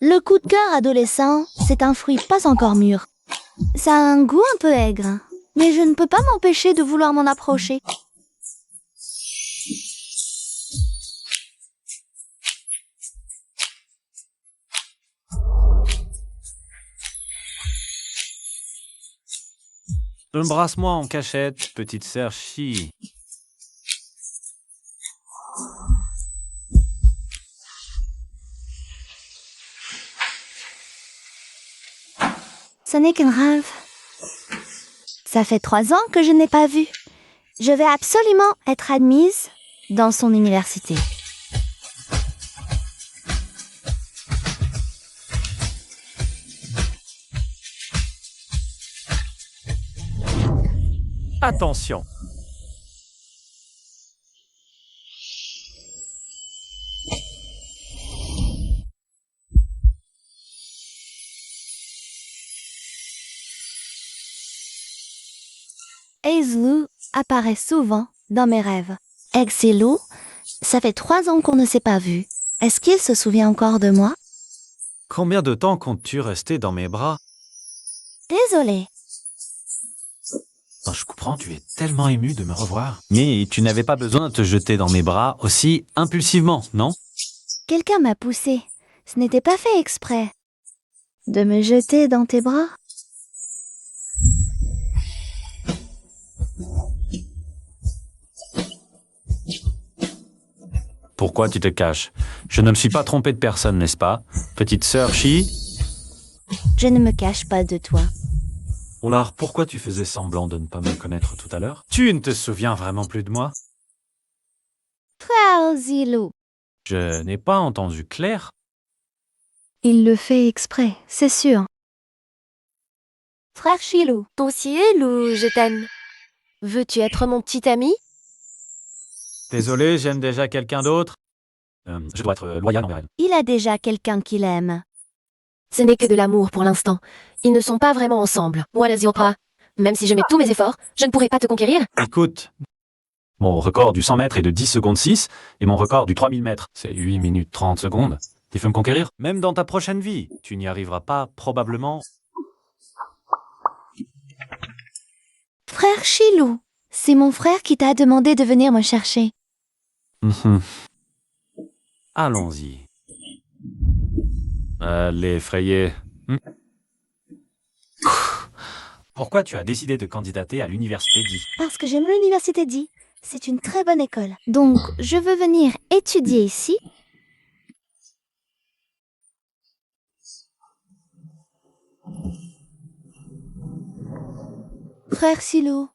Le coup de cœur adolescent, c'est un fruit pas encore mûr. Ça a un goût un peu aigre, mais je ne peux pas m'empêcher de vouloir m'en approcher. Embrasse-moi en cachette, petite sœur Chi. Ce n'est qu'un rêve. Ça fait 3 ans que je n'ai pas vu. Je vais absolument être admise dans son université. Attention. Aislou apparaît souvent dans mes rêves. Exilou, ça fait 3 ans qu'on ne s'est pas vu. Est-ce qu'il se souvient encore de moi? Combien de temps comptes-tu rester dans mes bras? Désolée. Oh, je comprends, tu es tellement ému de me revoir. Mais tu n'avais pas besoin de te jeter dans mes bras aussi impulsivement, non? Quelqu'un m'a poussé. Ce n'était pas fait exprès. De me jeter dans tes bras? Pourquoi tu te caches? Je ne me suis pas trompé de personne, n'est-ce pas? Petite sœur Chi? Je ne me cache pas de toi. Alors, pourquoi tu faisais semblant de ne pas me connaître tout à l'heure? Tu ne te souviens vraiment plus de moi? Frère Zilou. Je n'ai pas entendu clair. Il le fait exprès, c'est sûr. Frère Chilou, ton ciel ou je t'aime? Veux-tu être mon petit ami? Désolé, j'aime déjà quelqu'un d'autre. Je dois être loyal envers elle. Il a déjà quelqu'un qu'il aime. Ce n'est que de l'amour pour l'instant. Ils ne sont pas vraiment ensemble. Moi, la Ziopra. Même si je mets tous mes efforts, je ne pourrai pas te conquérir. Écoute, mon record du 100 mètres est de 10 secondes 6, et mon record du 3000 mètres, c'est 8 minutes 30 secondes. Tu veux me conquérir? Même dans ta prochaine vie, tu n'y arriveras pas, probablement. Frère Chilou, c'est mon frère qui t'a demandé de venir me chercher. Allons-y. Allez, Frayé. Pourquoi tu as décidé de candidater à l'université d'I? Parce que j'aime l'université d'I. C'est une très bonne école. Donc, je veux venir étudier ici. Frère Silou,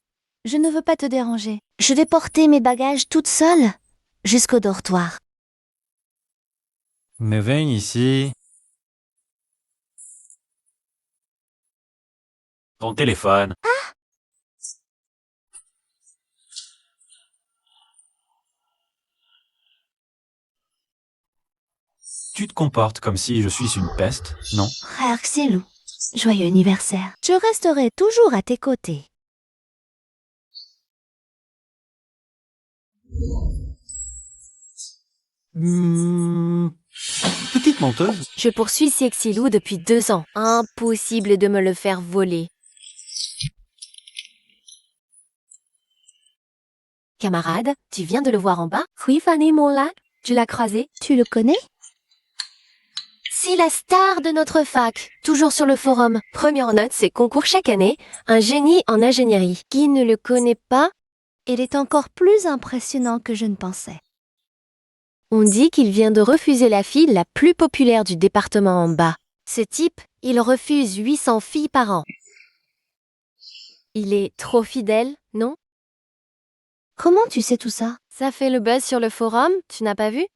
je ne veux pas te déranger. Je vais porter mes bagages toute seule jusqu'au dortoir. Mais viens ici. Ton téléphone. Tu te comportes comme si je suis une peste, non? Frère Silou, joyeux anniversaire. Je resterai toujours à tes côtés. Petite menteuse. Je poursuis Sexilou depuis 2 ans. Impossible de me le faire voler. Camarade, tu viens de le voir en bas? Oui, Fanny, mon lac. Tu l'as croisé? Tu le connais? C'est la star de notre fac. Toujours sur le forum. Première note, c'est concours chaque année. Un génie en ingénierie. Qui ne le connaît pas? Il est encore plus impressionnant que je ne pensais. On dit qu'il vient de refuser la fille la plus populaire du département en bas. Ce type, il refuse 800 filles par an. Il est trop fidèle, non? Comment tu sais tout ça? Ça fait le buzz sur le forum, tu n'as pas vu?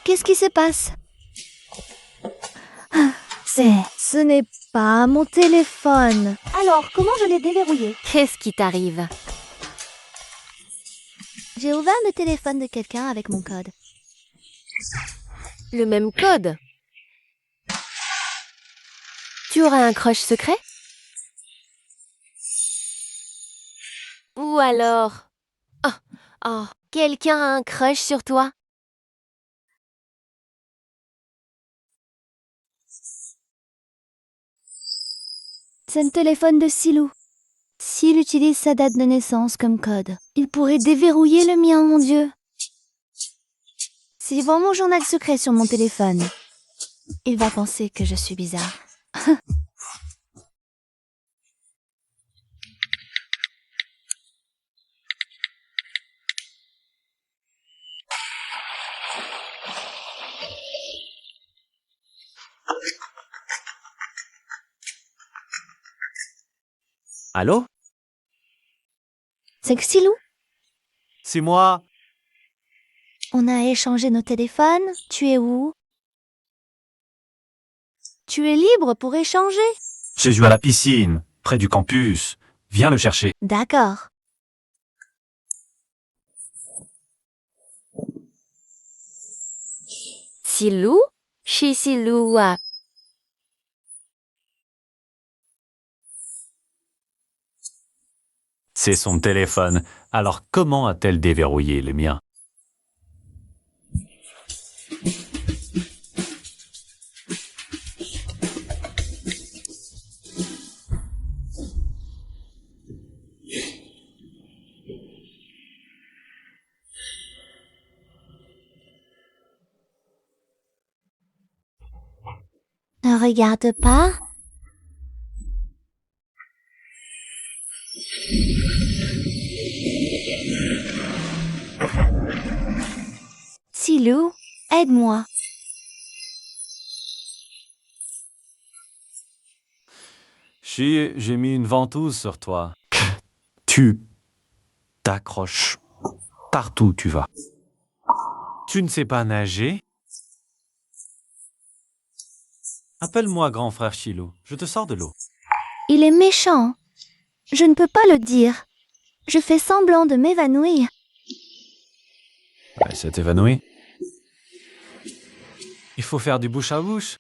Qu'est-ce qui se passe? Ce n'est pas mon téléphone. Alors, comment je l'ai déverrouillé? Qu'est-ce qui t'arrive? J'ai ouvert le téléphone de quelqu'un avec mon code. Le même code. Tu auras un crush secret? Ou alors... quelqu'un a un crush sur toi? C'est le téléphone de Silou. S'il utilise sa date de naissance comme code, il pourrait déverrouiller le mien, mon Dieu. S'il voit mon journal secret sur mon téléphone, il va penser que je suis bizarre. Allô? C'est que Silou, C'est moi. on a échangé nos téléphones. Tu es où? Tu es libre pour échanger? J'ai joué à la piscine, près du campus. Viens le chercher. D'accord. Silou? Chez Silou à... C'est son téléphone. Alors comment a-t-elle déverrouillé le mien? Ne regarde pas. Silou, aide-moi. J'ai mis une ventouse sur toi. Tu t'accroches partout où tu vas. Tu ne sais pas nager? Appelle-moi grand frère Chilo, je te sors de l'eau. Il est méchant. Je ne peux pas le dire. Je fais semblant de m'évanouir. Elle s'est évanouie. Il faut faire du bouche à bouche.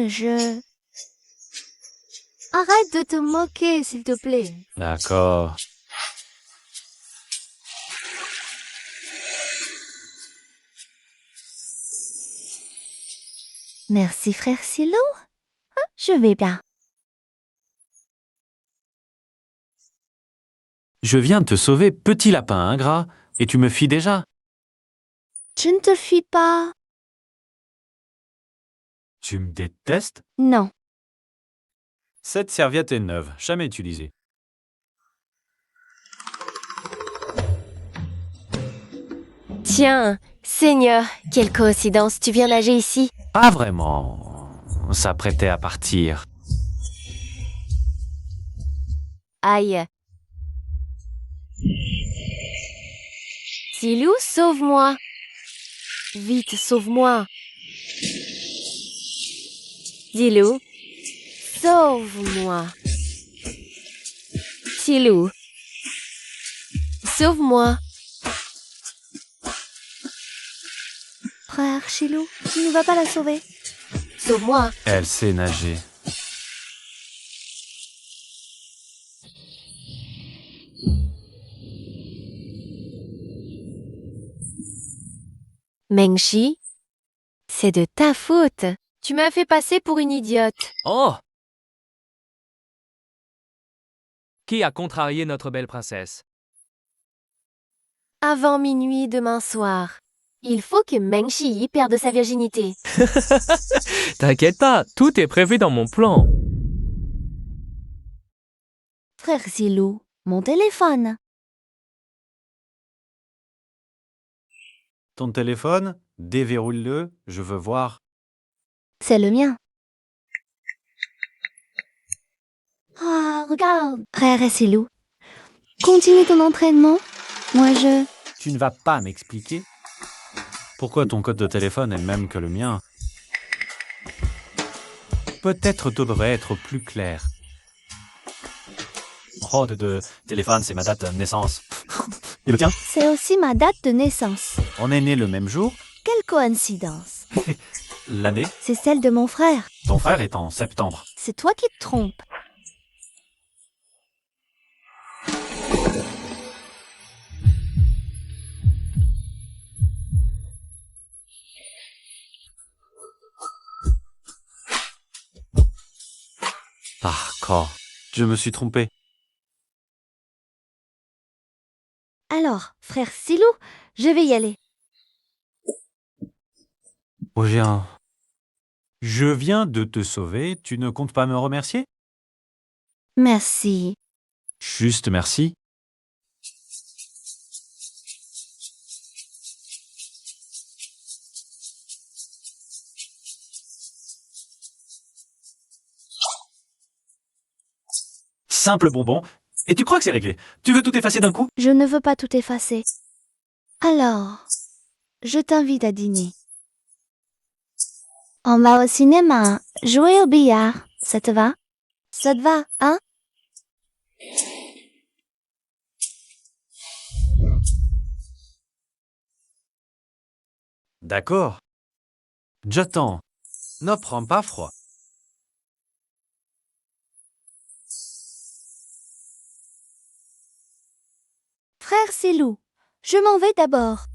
Je... Arrête de te moquer, s'il te plaît. D'accord. Merci, frère Silou. Je vais bien. Je viens de te sauver, petit lapin ingrat, et tu me fuis déjà. Je ne te fuis pas. Tu me détestes? Non. Cette serviette est neuve, jamais utilisée. Tiens, Seigneur, quelle coïncidence, tu viens nager ici? Pas vraiment. On s'apprêtait à partir. Aïe. Silou, sauve-moi. Vite, sauve-moi. Silou, sauve-moi. Silou, sauve-moi. Frère Silou, tu ne vas pas la sauver. Sauve-moi. Elle sait nager. Mengshi, c'est de ta faute. Tu m'as fait passer pour une idiote. Oh! Qui a contrarié notre belle princesse? Avant minuit demain soir. Il faut que Mengshi perde sa virginité. T'inquiète pas, tout est prévu dans mon plan. Frère Silou, mon téléphone. Ton téléphone, déverrouille-le, je veux voir. C'est le mien. Ah, regarde. Frère Silou, continue ton entraînement. Moi, Tu ne vas pas m'expliquer? Pourquoi ton code de téléphone est le même que le mien? Peut-être tu devrais être plus clair. Oh, de téléphone, c'est ma date de naissance. Et le tien? C'est aussi ma date de naissance. On est nés le même jour? Quel coïncidence. L'année? C'est celle de mon frère. Ton frère est en septembre. C'est toi qui te trompes. D'accord. Je me suis trompé. Alors, frère Silou, je vais y aller. Je viens de te sauver. Tu ne comptes pas me remercier? Merci. Juste merci. Simple bonbon. Et tu crois que c'est réglé? Tu veux tout effacer d'un coup? Je ne veux pas tout effacer. Alors, je t'invite à dîner. On va au cinéma, jouer au billard. Ça te va? Ça te va, hein? D'accord. J'attends. Ne prends pas froid. Frère Silou, je m'en vais d'abord.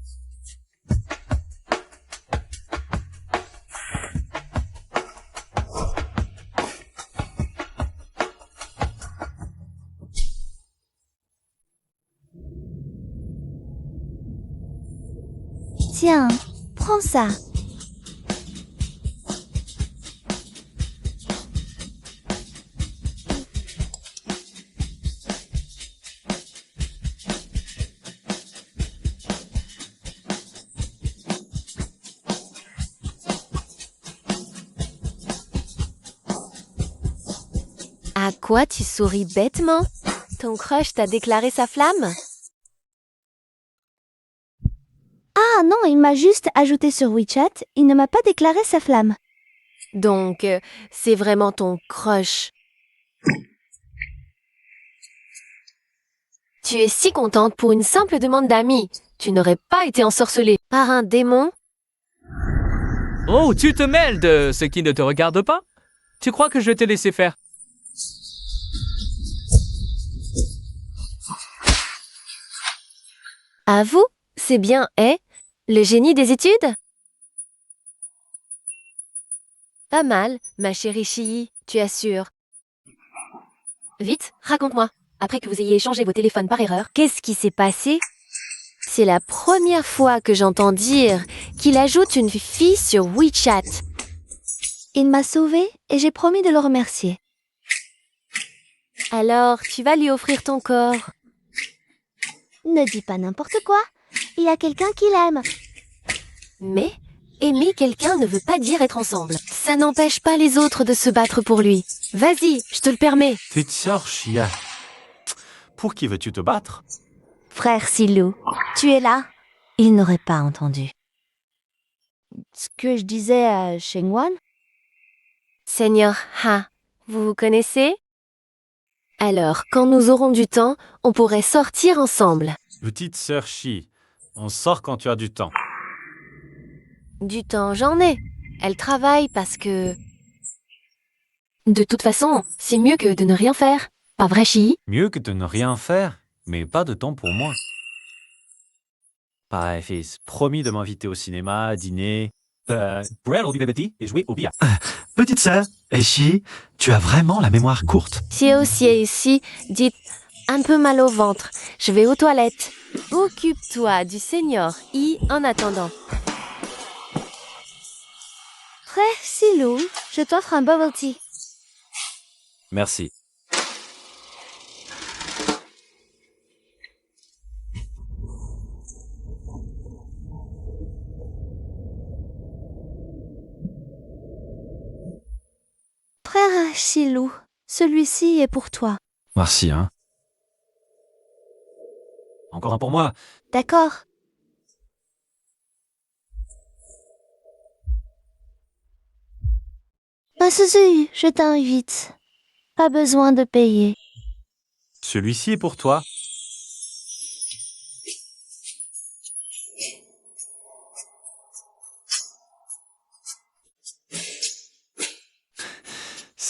Tiens, prends ça. À quoi tu souris bêtement? Ton crush t'a déclaré sa flamme? Ah non, il m'a juste ajouté sur WeChat, il ne m'a pas déclaré sa flamme. Donc, c'est vraiment ton crush. Tu es si contente pour une simple demande d'amis. Tu n'aurais pas été ensorcelée par un démon? Oh, tu te mêles de ce qui ne te regarde pas? Tu crois que je vais te laisser faire? À vous, c'est bien, le génie des études? Pas mal, ma chérie Chii, tu assures. Vite, raconte-moi. Après que vous ayez échangé vos téléphones par erreur, qu'est-ce qui s'est passé? C'est la première fois que j'entends dire qu'il ajoute une fille sur WeChat. Il m'a sauvée et j'ai promis de le remercier. Alors, tu vas lui offrir ton corps. Ne dis pas n'importe quoi. Il y a quelqu'un qui l'aime. Mais aimer quelqu'un ne veut pas dire être ensemble. Ça n'empêche pas les autres de se battre pour lui. Vas-y, je te le permets. Petite sœur Chia. Pour qui veux-tu te battre? Frère Silou, tu es là? Il n'aurait pas entendu. Ce que je disais à Shengwan? Seigneur Ha, vous vous connaissez? Alors, quand nous aurons du temps, on pourrait sortir ensemble. Petite sœur Chi. On sort quand tu as du temps. Du temps, j'en ai. Elle travaille parce que... De toute façon, c'est mieux que de ne rien faire. Pas vrai, Chi? Mieux que de ne rien faire, mais pas de temps pour moi. Pareil, fils. Promis de m'inviter au cinéma, à dîner. Brad will be petit et jouer au billard. Petite sœur, Eshi, tu as vraiment la mémoire courte. C'est aussi ici, dites un peu mal au ventre. Je vais aux toilettes. Occupe-toi du Seigneur I en attendant. Frère Silou, je t'offre un bubble tea. Merci. Frère Silou, celui-ci est pour toi. Merci, hein. Encore un pour moi. D'accord. Suzy, je t'invite. Pas besoin de payer. Celui-ci est pour toi.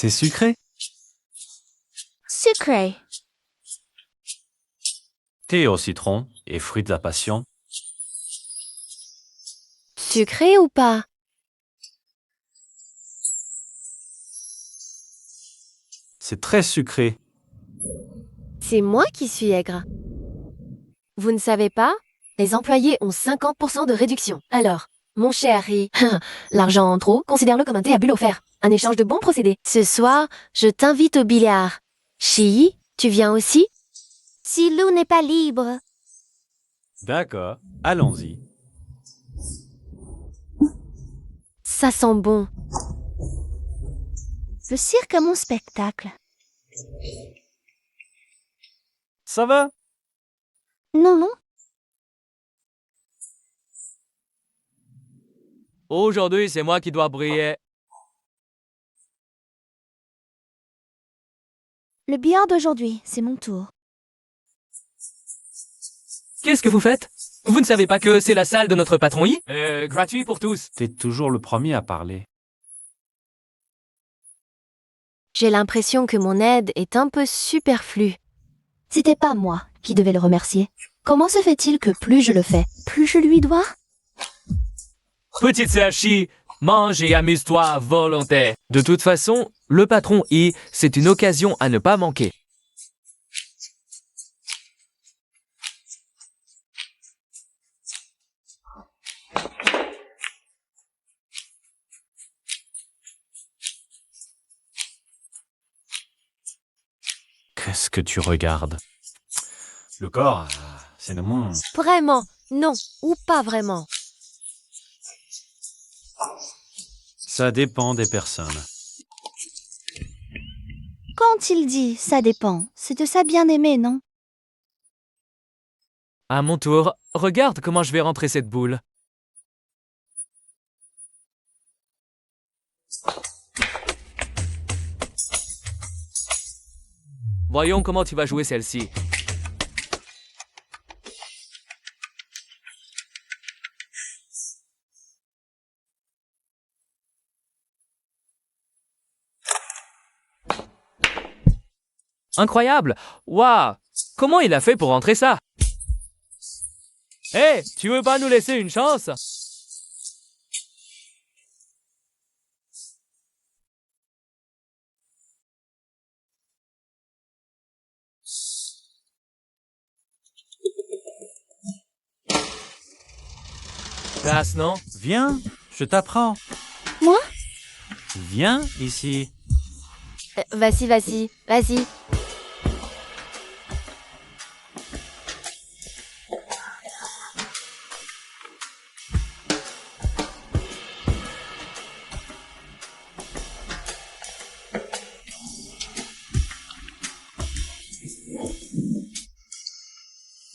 C'est sucré. Sucré. Thé au citron et fruits à passion. Sucré ou pas? C'est très sucré. C'est moi qui suis aigre. Vous ne savez pas? Les employés ont 50% de réduction. Alors, mon chéri, l'argent en trop, considère-le comme un thé à bulle offert. Un échange de bons procédés. Ce soir, je t'invite au billard. Chi, tu viens aussi? Si Lou n'est pas libre. D'accord, allons-y. Ça sent bon. Le cirque a mon spectacle. Ça va? Non, Aujourd'hui, c'est moi qui dois briller. le billard d'aujourd'hui, c'est mon tour. Qu'est-ce que vous faites? Vous ne savez pas que c'est la salle de notre patron I? Gratuit pour tous. T'es toujours le premier à parler. J'ai l'impression que mon aide est un peu superflue. C'était pas moi qui devais le remercier. Comment se fait-il que plus je le fais, plus je lui dois? Petite sœur Chi, mange et amuse-toi à volonté. De toute façon, le patron I, c'est une occasion à ne pas manquer. Qu'est-ce que tu regardes? Le corps, c'est le monde. Vraiment, non, ou pas vraiment. Ça dépend des personnes. Quand il dit ça dépend, c'est de sa bien-aimée, non? À mon tour, regarde comment je vais rentrer cette boule. Voyons comment tu vas jouer celle-ci. Incroyable! Waouh! Comment il a fait pour rentrer ça? Hé, tu veux pas nous laisser une chance? Classe, non? Viens, je t'apprends. Moi? Viens ici. Vas-y.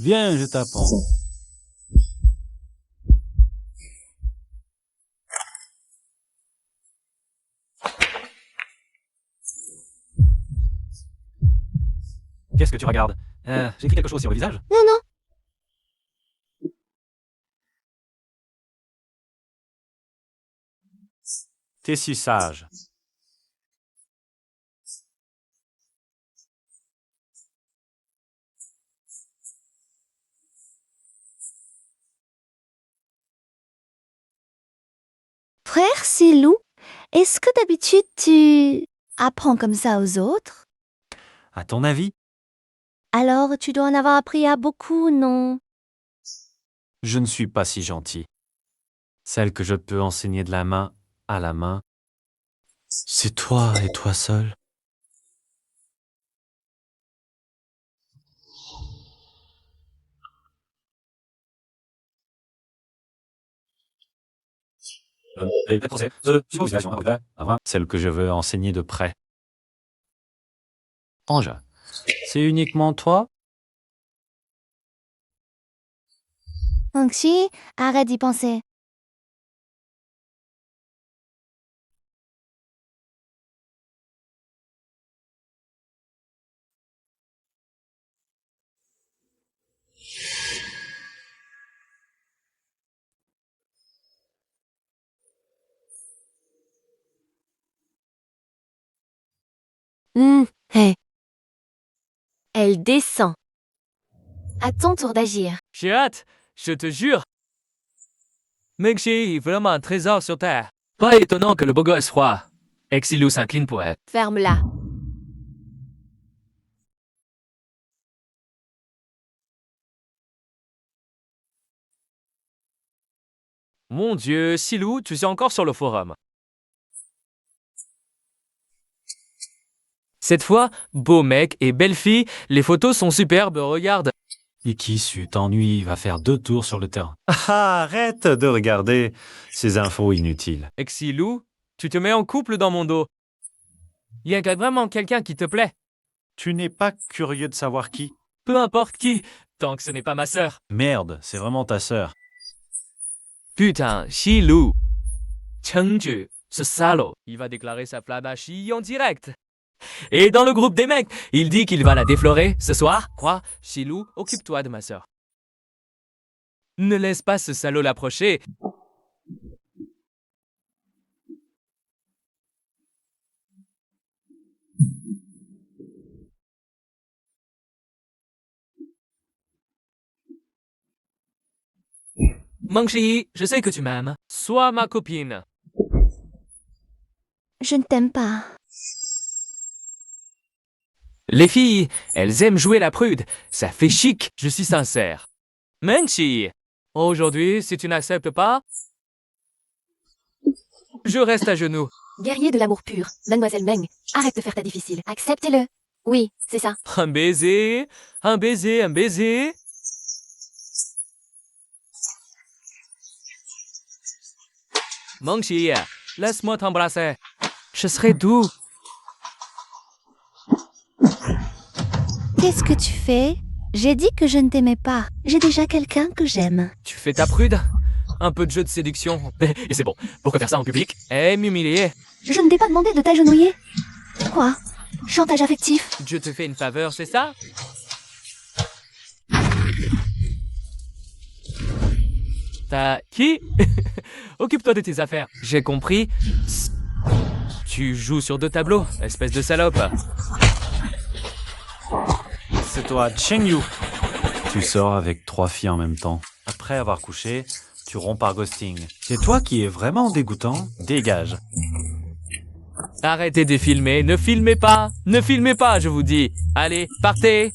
Viens, je t'apprends. Qu'est-ce que tu regardes? J'écris quelque chose sur le visage? Non. T'es si sage. Frère, c'est Lou. Est-ce que d'habitude tu apprends comme ça aux autres? À ton avis? Alors tu dois en avoir appris à beaucoup, non? Je ne suis pas si gentil. Celle que je peux enseigner de la main à la main, c'est toi et toi seul. Celle que je veux enseigner de près. Ange, c'est uniquement toi? Anxi, arrête d'y penser. Hey. Elle descend. À ton tour d'agir. J'ai hâte, je te jure. Mec chéri, vraiment un trésor sur Terre. Pas étonnant que le beau gosse froid. Exilou s'incline pour elle. Ferme-la. Mon Dieu, Silou, tu es encore sur le forum. Cette fois, beau mec et belle fille, les photos sont superbes, regarde. Et qui su t'ennuie va faire 2 tours sur le terrain. Ah, arrête de regarder ces infos inutiles. Exilou, tu te mets en couple dans mon dos. Y a vraiment quelqu'un qui te plaît? Tu n'es pas curieux de savoir qui? Peu importe qui, tant que ce n'est pas ma sœur. Merde, c'est vraiment ta sœur. Putain, Silou. Chengju, ce salaud, il va déclarer sa flamme à Shi en direct. Et dans le groupe des mecs, il dit qu'il va la déflorer ce soir. Quoi? Silou, occupe-toi de ma sœur. Ne laisse pas ce salaud l'approcher. Mangshi, je sais que tu m'aimes. Sois ma copine. Je ne t'aime pas. Les filles, elles aiment jouer la prude. Ça fait chic, je suis sincère. Menchi, aujourd'hui, si tu n'acceptes pas, je reste à genoux. Guerrier de l'amour pur. Mademoiselle Meng, arrête de faire ta difficile. Acceptez-le. Oui, c'est ça. Un baiser, un baiser, un baiser. Mangshi, laisse-moi t'embrasser. Je serai doux. Qu'est-ce que tu fais? J'ai dit que je ne t'aimais pas. J'ai déjà quelqu'un que j'aime. Tu fais ta prude? Un peu de jeu de séduction. Et c'est bon. Pourquoi faire ça en public? Eh, m'humilier. Je ne t'ai pas demandé de t'agenouiller. Quoi? Chantage affectif? Je te fais une faveur, c'est ça? T'as qui? Occupe-toi de tes affaires. J'ai compris. Tu joues sur 2 tableaux, espèce de salope. C'est toi, Chengyu. Tu sors avec 3 filles en même temps. Après avoir couché, tu romps par ghosting. C'est toi qui es vraiment dégoûtant. Dégage. Arrêtez de filmer, ne filmez pas, je vous dis. Allez, partez.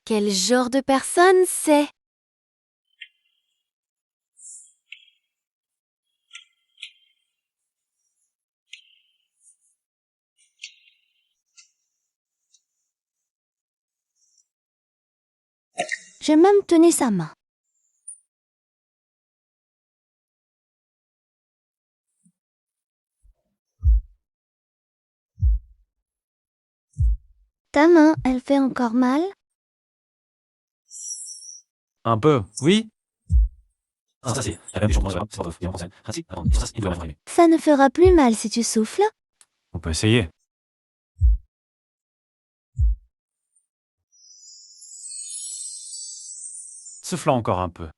Quel genre de personne c'est? J'ai même tenu sa main. Ta main, elle fait encore mal? Un peu, oui? Ça ne fera plus mal si tu souffles. On peut essayer. Souffle encore un peu.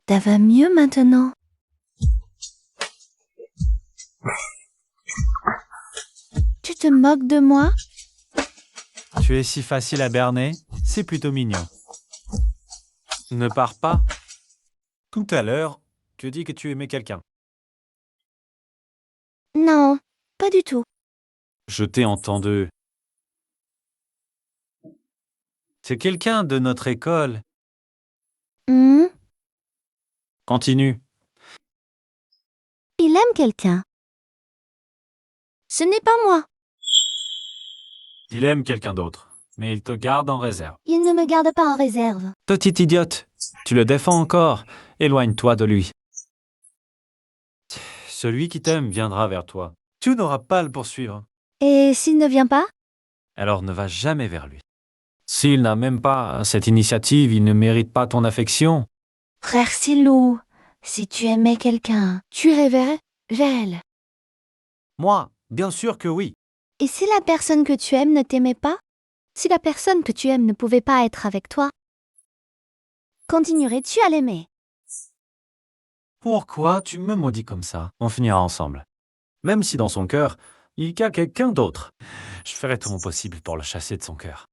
Ça va mieux maintenant. Tu te moques de moi? Tu es si facile à berner, c'est plutôt mignon. Ne pars pas. Tout à l'heure, tu dis que tu aimais quelqu'un. Non, pas du tout. Je t'ai entendu. C'est quelqu'un de notre école. Hmm, Continue. il aime quelqu'un. Ce n'est pas moi. Il aime quelqu'un d'autre, mais il te garde en réserve. Il ne me garde pas en réserve. Petite idiote, tu le défends encore. Éloigne-toi de lui. Celui qui t'aime viendra vers toi. Tu n'auras pas à le poursuivre. Et s'il ne vient pas? Alors ne va jamais vers lui. S'il n'a même pas cette initiative, il ne mérite pas ton affection. Frère Silou, si tu aimais quelqu'un, tu irais vers elle. Moi, bien sûr que oui. Et si la personne que tu aimes ne t'aimait pas? Si la personne que tu aimes ne pouvait pas être avec toi? Continuerais-tu à l'aimer? Pourquoi tu me maudis comme ça? On finira ensemble. Même si dans son cœur, il y a quelqu'un d'autre. Je ferai tout mon possible pour le chasser de son cœur.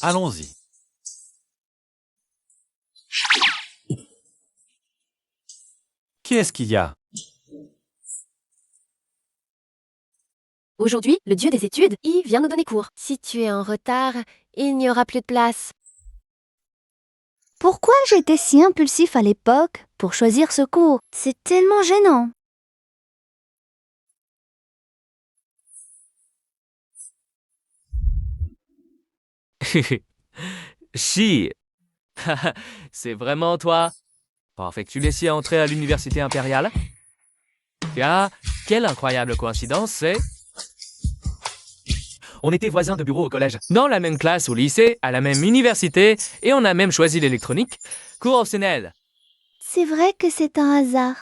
Allons-y. Qu'est-ce qu'il y a? Aujourd'hui, le dieu des études, Y vient nous donner cours. Si tu es en retard, il n'y aura plus de place. Pourquoi j'étais si impulsif à l'époque pour choisir ce cours? C'est tellement gênant. Shi. C'est vraiment toi. Parfait que tu laissiez entrer à l'université impériale. Ah, quelle incroyable coïncidence, c'est... On était voisins de bureau au collège. Dans la même classe au lycée, à la même université, et on a même choisi l'électronique. Cours optionnel. C'est vrai que c'est un hasard.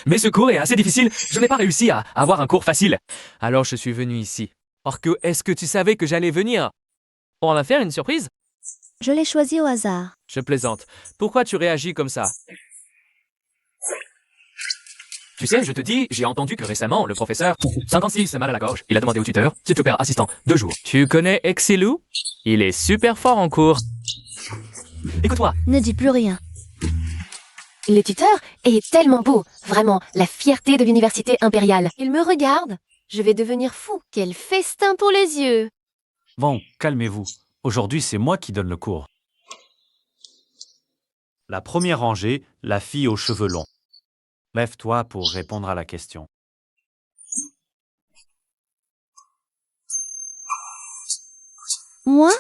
Mais ce cours est assez difficile, je n'ai pas réussi à avoir un cours facile. Alors je suis venu ici. Or que, est-ce que tu savais que j'allais venir? Pour en faire une surprise? Je l'ai choisi au hasard. Je plaisante. Pourquoi tu réagis comme ça? Tu sais, je te dis, j'ai entendu que récemment, le professeur 56 a mal à la gorge. Il a demandé au tuteur, s'il te plaît, assistant, 2 jours. Tu connais Exilou? Il est super fort en cours. Écoute-moi. Ne dis plus rien. Le tuteur est tellement beau, vraiment, la fierté de l'université impériale. Il me regarde, je vais devenir fou. Quel festin pour les yeux. Bon, calmez-vous. Aujourd'hui, c'est moi qui donne le cours. La première rangée, la fille aux cheveux longs. Lève-toi pour répondre à la question. Moi?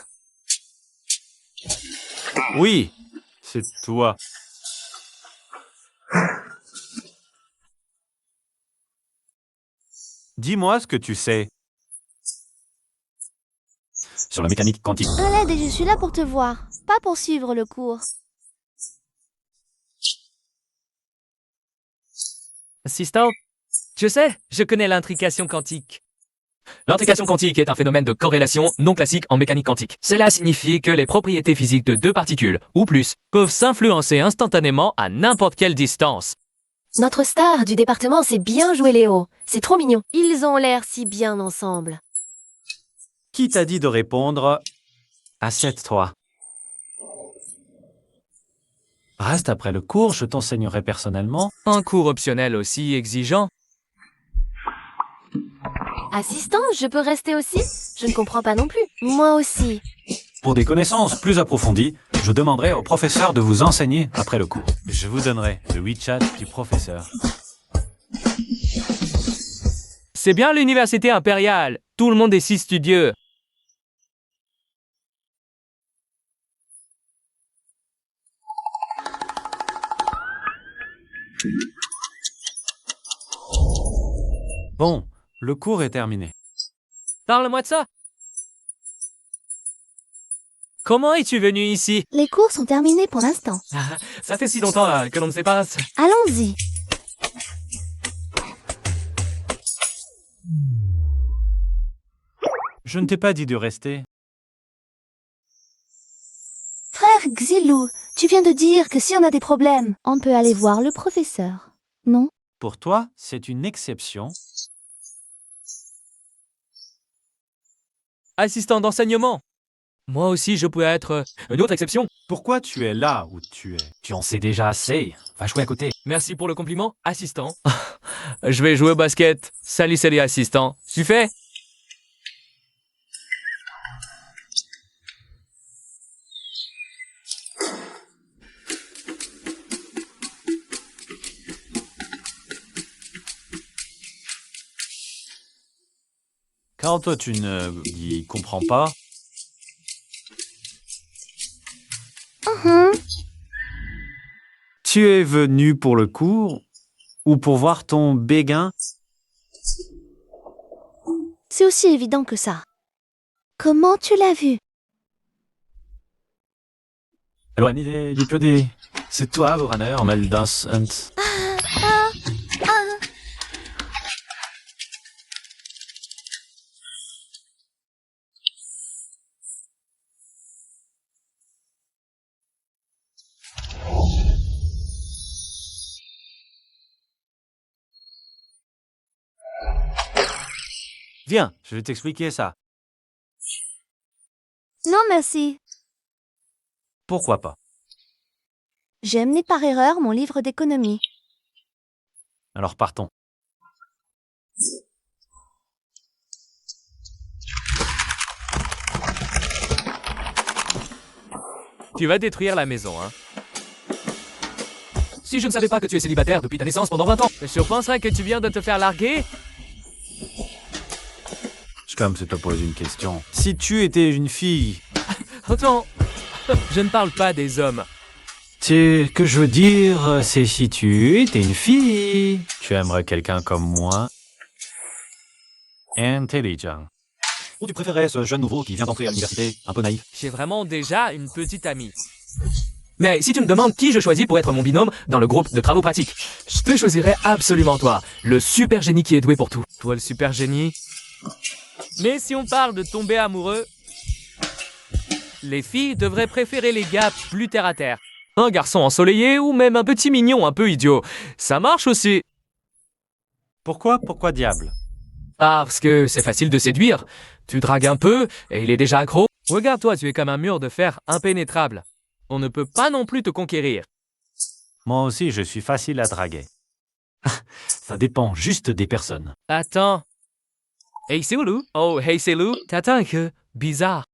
Oui, c'est toi. Dis-moi ce que tu sais. Sur la mécanique quantique. À l'aide et je suis là pour te voir, pas pour suivre le cours. Assistant, je sais, je connais l'intrication quantique. L'intrication quantique est un phénomène de corrélation non classique en mécanique quantique. Cela signifie que les propriétés physiques de deux particules, ou plus, peuvent s'influencer instantanément à n'importe quelle distance. Notre star du département, c'est bien joué Léo. C'est trop mignon. Ils ont l'air si bien ensemble. Qui t'a dit de répondre? Assieds-toi. Reste après le cours, je t'enseignerai personnellement. Un cours optionnel aussi exigeant. Assistant, je peux rester aussi? Je ne comprends pas non plus. Moi aussi. Pour des connaissances plus approfondies, je demanderai au professeur de vous enseigner après le cours. Je vous donnerai le WeChat du professeur. C'est bien l'université impériale. Tout le monde est si studieux. Bon, le cours est terminé. Parle-moi de ça. Comment es-tu venu ici? Les cours sont terminés pour l'instant. Ça fait si longtemps là, que l'on ne sait pas. Allons-y. Je ne t'ai pas dit de rester. Frère Xilou, tu viens de dire que si on a des problèmes, on peut aller voir le professeur. Non? Pour toi, c'est une exception. Assistant d'enseignement. Moi aussi, je peux être une autre exception. Pourquoi tu es là où tu es? Tu en sais déjà assez. Va jouer à côté. Merci pour le compliment, assistant. Je vais jouer au basket. Salut, salut, assistant. Tu fais? Quand toi, tu ne y comprends pas, tu es venu pour le cours ou pour voir ton béguin? C'est aussi évident que ça. Comment tu l'as vu? Éloignez du PD. C'est toi, Voraner, Meldus Hunt. Viens, je vais t'expliquer ça. Non, merci. Pourquoi pas? J'ai amené par erreur mon livre d'économie. Alors partons. Tu vas détruire la maison, hein. Si je ne savais pas que tu es célibataire depuis ta naissance pendant 20 ans, je penserais que tu viens de te faire larguer. Comme je te pose une question. Si tu étais une fille... Attends, je ne parle pas des hommes. Ce que je veux dire, c'est si tu étais une fille, tu aimerais quelqu'un comme moi. Intelligent. Ou tu préférais ce jeune nouveau qui vient d'entrer à l'université, un peu naïf? J'ai vraiment déjà une petite amie. Mais si tu me demandes qui je choisis pour être mon binôme dans le groupe de travaux pratiques, je te choisirais absolument toi, le super génie qui est doué pour tout. Toi le super génie. Mais si on parle de tomber amoureux, les filles devraient préférer les gars plus terre à terre. Un garçon ensoleillé ou même un petit mignon un peu idiot. Ça marche aussi. Pourquoi? Pourquoi diable? Parce que c'est facile de séduire. Tu dragues un peu et il est déjà accro. Regarde-toi, tu es comme un mur de fer impénétrable. On ne peut pas non plus te conquérir. Moi aussi, je suis facile à draguer. Ça dépend juste des personnes. Attends. Hey, c'est Lou? Oh, hey, c'est Lou? T'attends que... Bizarre.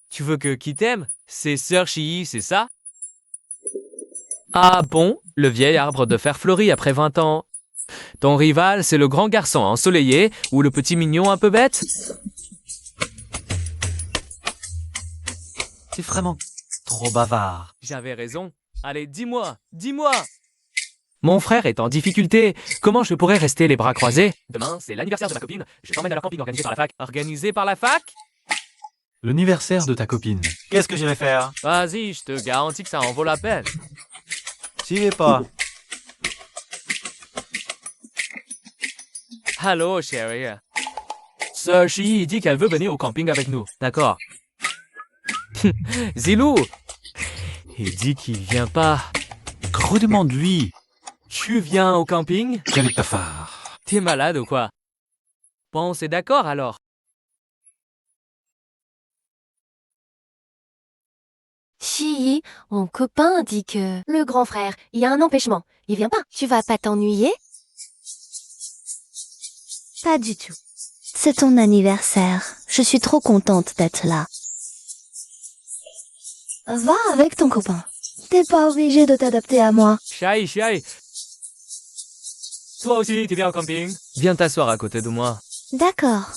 Tu veux que qui t'aime? C'est Sœur Chii, c'est ça? Ah bon? Le vieil arbre de fer fleuri après 20 ans. Ton rival, c'est le grand garçon ensoleillé ou le petit mignon un peu bête? C'est vraiment trop bavard. J'avais raison. Allez, dis-moi, dis-moi! Mon frère est en difficulté. Comment je pourrais rester les bras croisés? Demain, c'est l'anniversaire de ma copine. Je t'emmène à leur camping organisé par la fac. Organisé par la fac? L'anniversaire de ta copine. Qu'est-ce que j'irai faire? Vas-y, je te garantis que ça en vaut la peine. J'y vais pas. Allô, chérie. Sœur Chii dit qu'elle veut venir au camping avec nous. D'accord. Zilou! Il dit qu'il vient pas. Redemande-lui. Tu viens au camping? Quel est ta phare? T'es malade ou quoi? Bon, c'est d'accord alors. Chii, mon copain dit que... Le grand frère, il y a un empêchement. Il vient pas. Tu vas pas t'ennuyer? Pas du tout. C'est ton anniversaire. Je suis trop contente d'être là. Va avec ton copain. T'es pas obligé de t'adapter à moi. Chai, chai. Toi aussi, tu viens au camping? Viens t'asseoir à côté de moi. D'accord.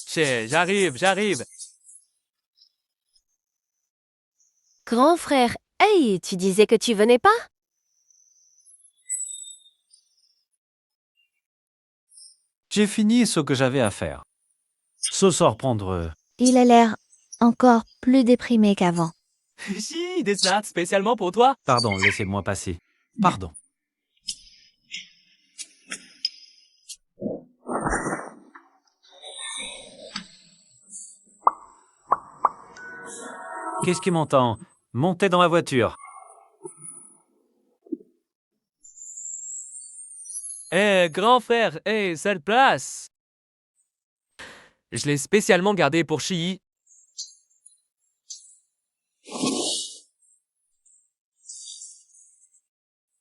Chez, j'arrive, j'arrive. Grand frère, hey, tu disais que tu venais pas? J'ai fini ce que j'avais à faire. Ce soir prendre... Il a l'air encore plus déprimé qu'avant. Chi, des snacks spécialement pour toi. Pardon, laissez-moi passer. Pardon. Qu'est-ce qui m'entend? Montez dans ma voiture. Eh, grand frère, cette place. Je l'ai spécialement gardé pour Chii.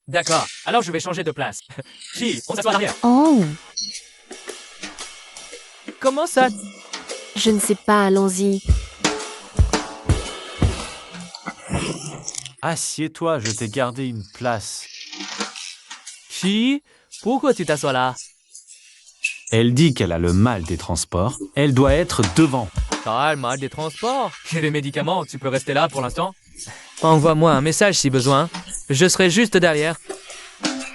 D'accord, alors je vais changer de place. Chii, on s'assoit en arrière. Oh, Comment ça? Je ne sais pas, allons-y. Assieds-toi, je t'ai gardé une place. Chii, pourquoi tu t'assois là? Elle dit qu'elle a le mal des transports. Elle doit être devant. Calme, des transports. J'ai les médicaments, tu peux rester là pour l'instant. Envoie-moi un message si besoin. Je serai juste derrière.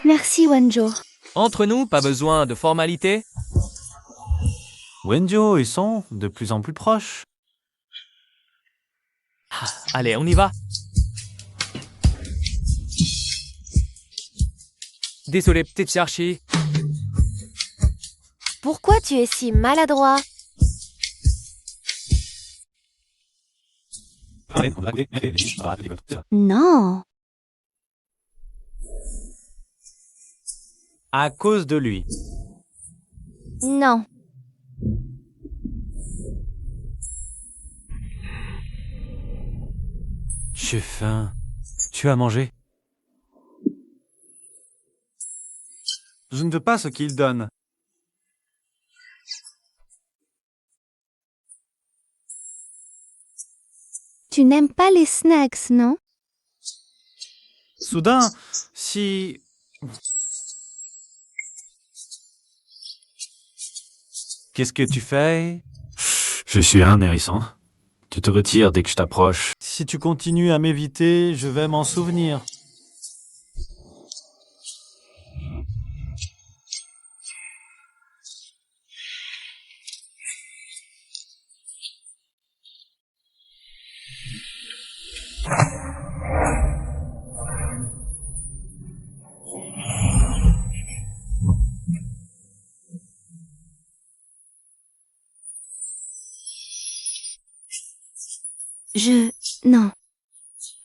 merci Wenjo. Entre nous, pas besoin de formalité. Wenjo, ils sont de plus en plus proches. Allez, on y va. Désolé, petite Chii. Pourquoi tu es si maladroit? Non. À cause de lui. Non. J'ai faim. Tu as mangé? Je ne veux pas ce qu'il donne. Tu n'aimes pas les snacks, non? Soudain, si... Qu'est-ce que tu fais? Je suis un hérisson. Tu te retires dès que je t'approche. Si tu continues à m'éviter, je vais m'en souvenir. Non.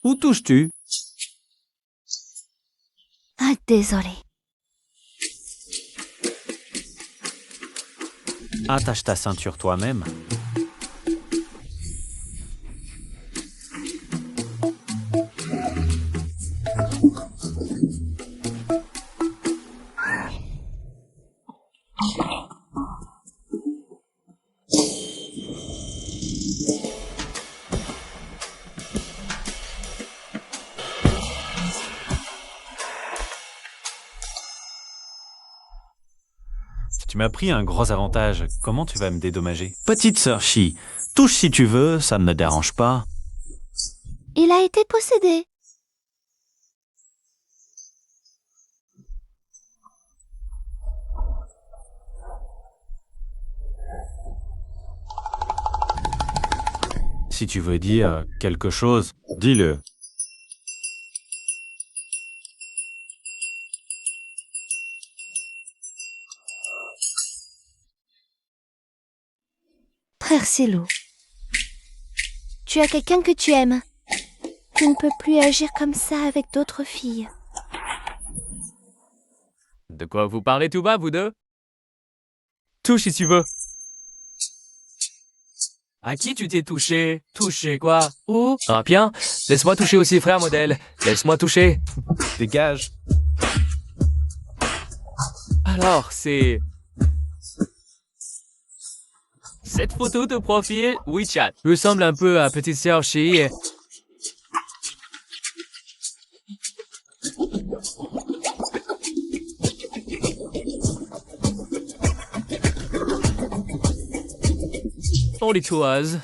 Où touches-tu? Ah, désolé. Attache ta ceinture toi-même. Tu m'as pris un gros avantage. Comment tu vas me dédommager? Petite sœur Chi, touche si tu veux, ça ne me dérange pas. Il a été possédé. Si tu veux dire quelque chose, dis-le. Frère Silou, tu as quelqu'un que tu aimes. Tu ne peux plus agir comme ça avec d'autres filles. De quoi vous parlez tout bas, vous deux? Touche si tu veux. À qui tu t'es touché? Touché quoi? Où? Ah bien, laisse-moi toucher aussi, frère modèle. Laisse-moi toucher. Dégage. Alors, c'est... Cette photo de profil WeChat ressemble un peu à petite sœur Chi. On dit toise.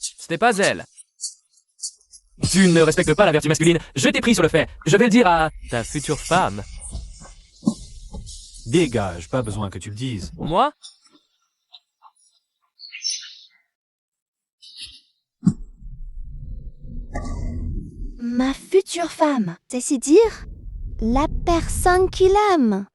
Ce n'est pas elle. Tu ne respectes pas la vertu masculine. Je t'ai pris sur le fait. Je vais le dire à ta future femme. Dégage, pas besoin que tu le dises. Moi? Ma future femme, c'est si dire la personne qu'il aime.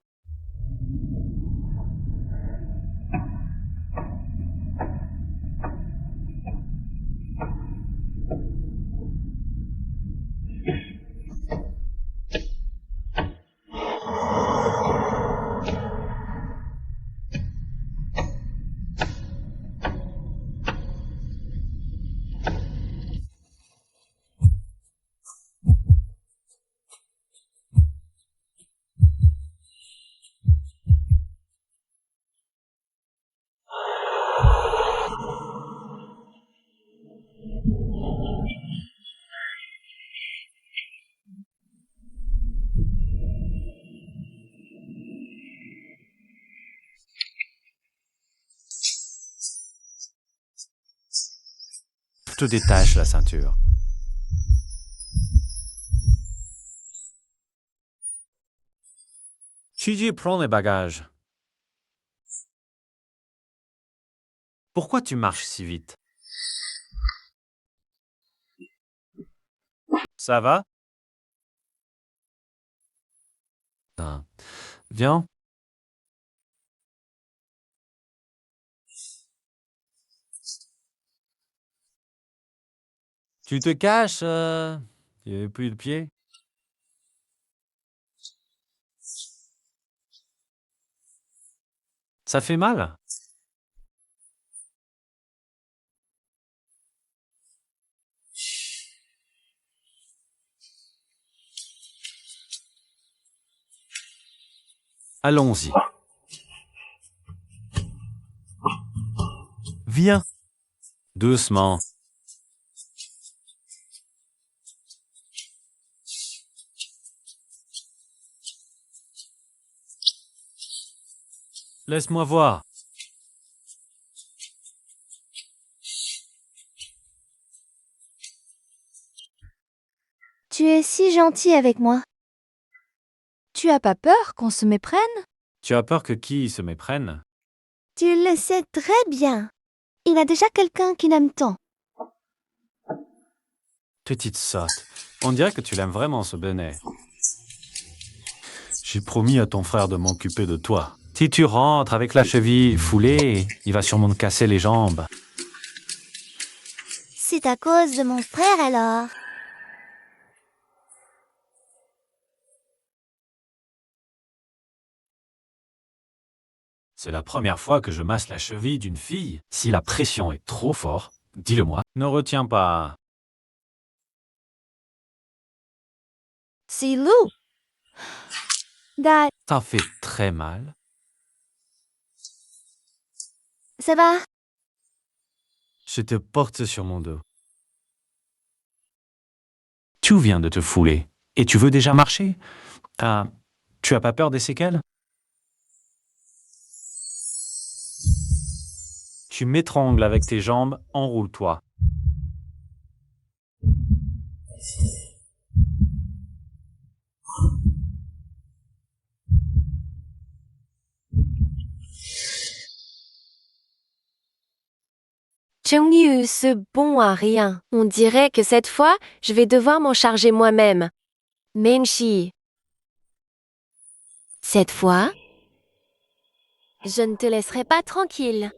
Je te détache la ceinture. Chiji, prends les bagages. Pourquoi tu marches si vite? Ça va? Viens. Tu te caches, il n'y avait plus de pied. Ça fait mal? Allons-y. Viens. Doucement. Laisse-moi voir. Tu es si gentil avec moi. Tu as pas peur qu'on se méprenne? Tu as peur que qui se méprenne? Tu le sais très bien. Il a déjà quelqu'un qui l'aime tant. Petite sotte. On dirait que tu l'aimes vraiment, ce bonnet. J'ai promis à ton frère de m'occuper de toi. Si tu rentres avec la cheville foulée, il va sûrement te casser les jambes. C'est à cause de mon frère alors. C'est la première fois que je masse la cheville d'une fille. Si la pression est trop forte, dis-le-moi. Ne retiens pas. C'est Lou. Dad, Ça fait très mal. ça va? Je te porte sur mon dos. Tu viens de te fouler. Et tu veux déjà marcher? Ah, tu as pas peur des séquelles? Tu m'étrangles avec tes jambes, enroule-toi. Chengyu, ce bon à rien. On dirait que cette fois, je vais devoir m'en charger moi-même. Menshi. Cette fois, je ne te laisserai pas tranquille.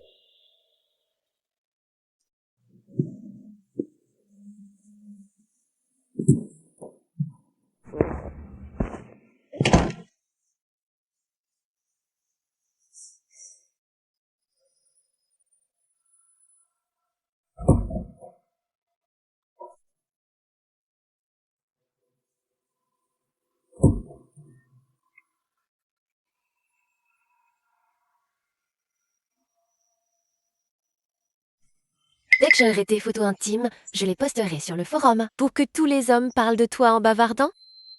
Dès que j'aurai tes photos intimes, je les posterai sur le forum pour que tous les hommes parlent de toi en bavardant.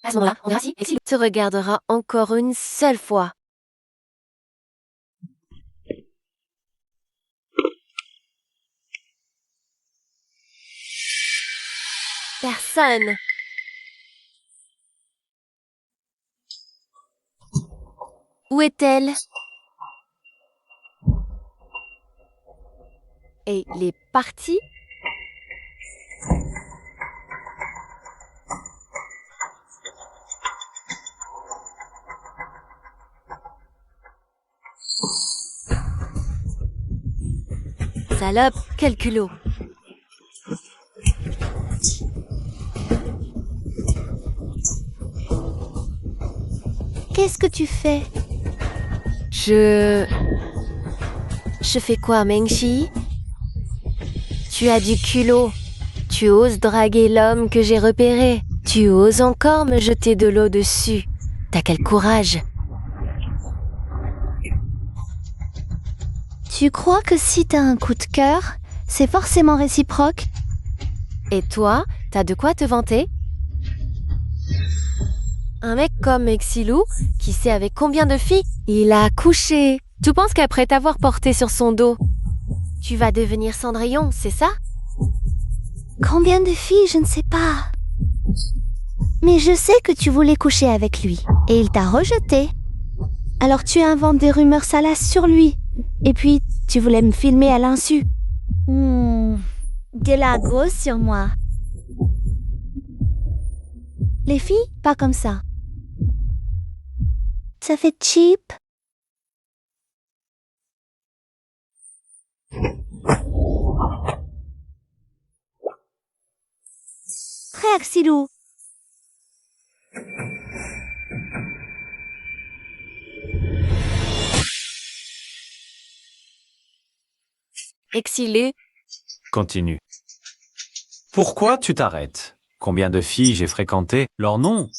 À ce moment-là, on verra si Exilou te regardera encore une seule fois. Personne. Où est-elle? Et il est parti? Salope, quel culot! Qu'est-ce que tu fais? Je fais quoi, Mengshi? Tu as du culot. Tu oses draguer l'homme que j'ai repéré. Tu oses encore me jeter de l'eau dessus. T'as quel courage! Tu crois que si t'as un coup de cœur, c'est forcément réciproque? Et toi, t'as de quoi te vanter? Un mec comme Exilou, qui sait avec combien de filles il a couché. Tu penses qu'après t'avoir porté sur son dos, tu vas devenir Cendrillon, c'est ça? Combien de filles, je ne sais pas. Mais je sais que tu voulais coucher avec lui, et il t'a rejeté. Alors tu inventes des rumeurs salaces sur lui. Et puis, tu voulais me filmer à l'insu. De la grosse sur moi. Les filles, pas comme ça. Ça fait cheap. Frère Xilou. Exilu. Continue. Pourquoi tu t'arrêtes? Combien de filles j'ai fréquentées? Leurs noms?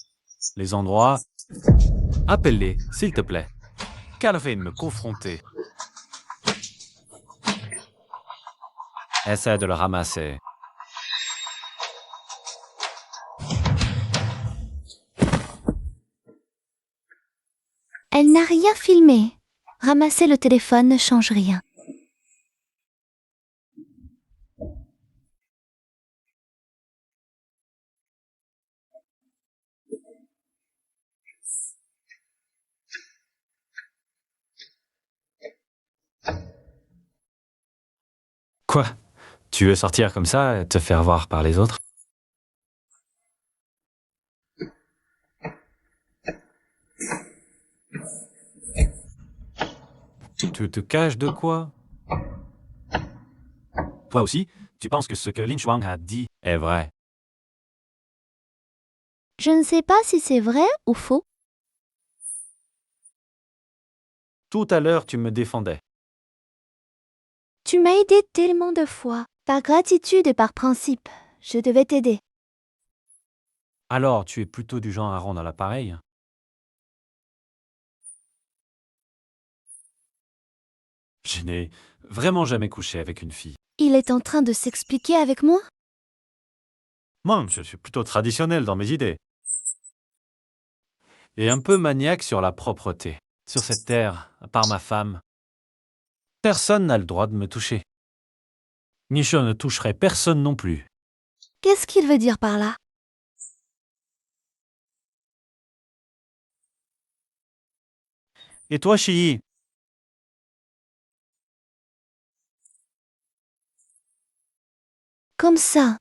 Les endroits? Appelle-les, s'il te plaît. Qu'elle vient de me confronter. Essaie de le ramasser. Elle n'a rien filmé. Ramasser le téléphone ne change rien. Quoi? Tu veux sortir comme ça et te faire voir par les autres? Tu te caches de quoi? Toi aussi, tu penses que ce que Lin Shuang a dit est vrai? Je ne sais pas si c'est vrai ou faux. Tout à l'heure, tu me défendais. Tu m'as aidé tellement de fois. Par gratitude et par principe, je devais t'aider. Alors, tu es plutôt du genre à rendre l'appareil? Je n'ai vraiment jamais couché avec une fille. Il est en train de s'expliquer avec moi? Moi, je suis plutôt traditionnel dans mes idées. Et un peu maniaque sur la propreté. Sur cette terre, à part ma femme, personne n'a le droit de me toucher. Ni je ne toucherai personne non plus. Qu'est-ce qu'il veut dire par là? Et toi, Chi? Comme ça.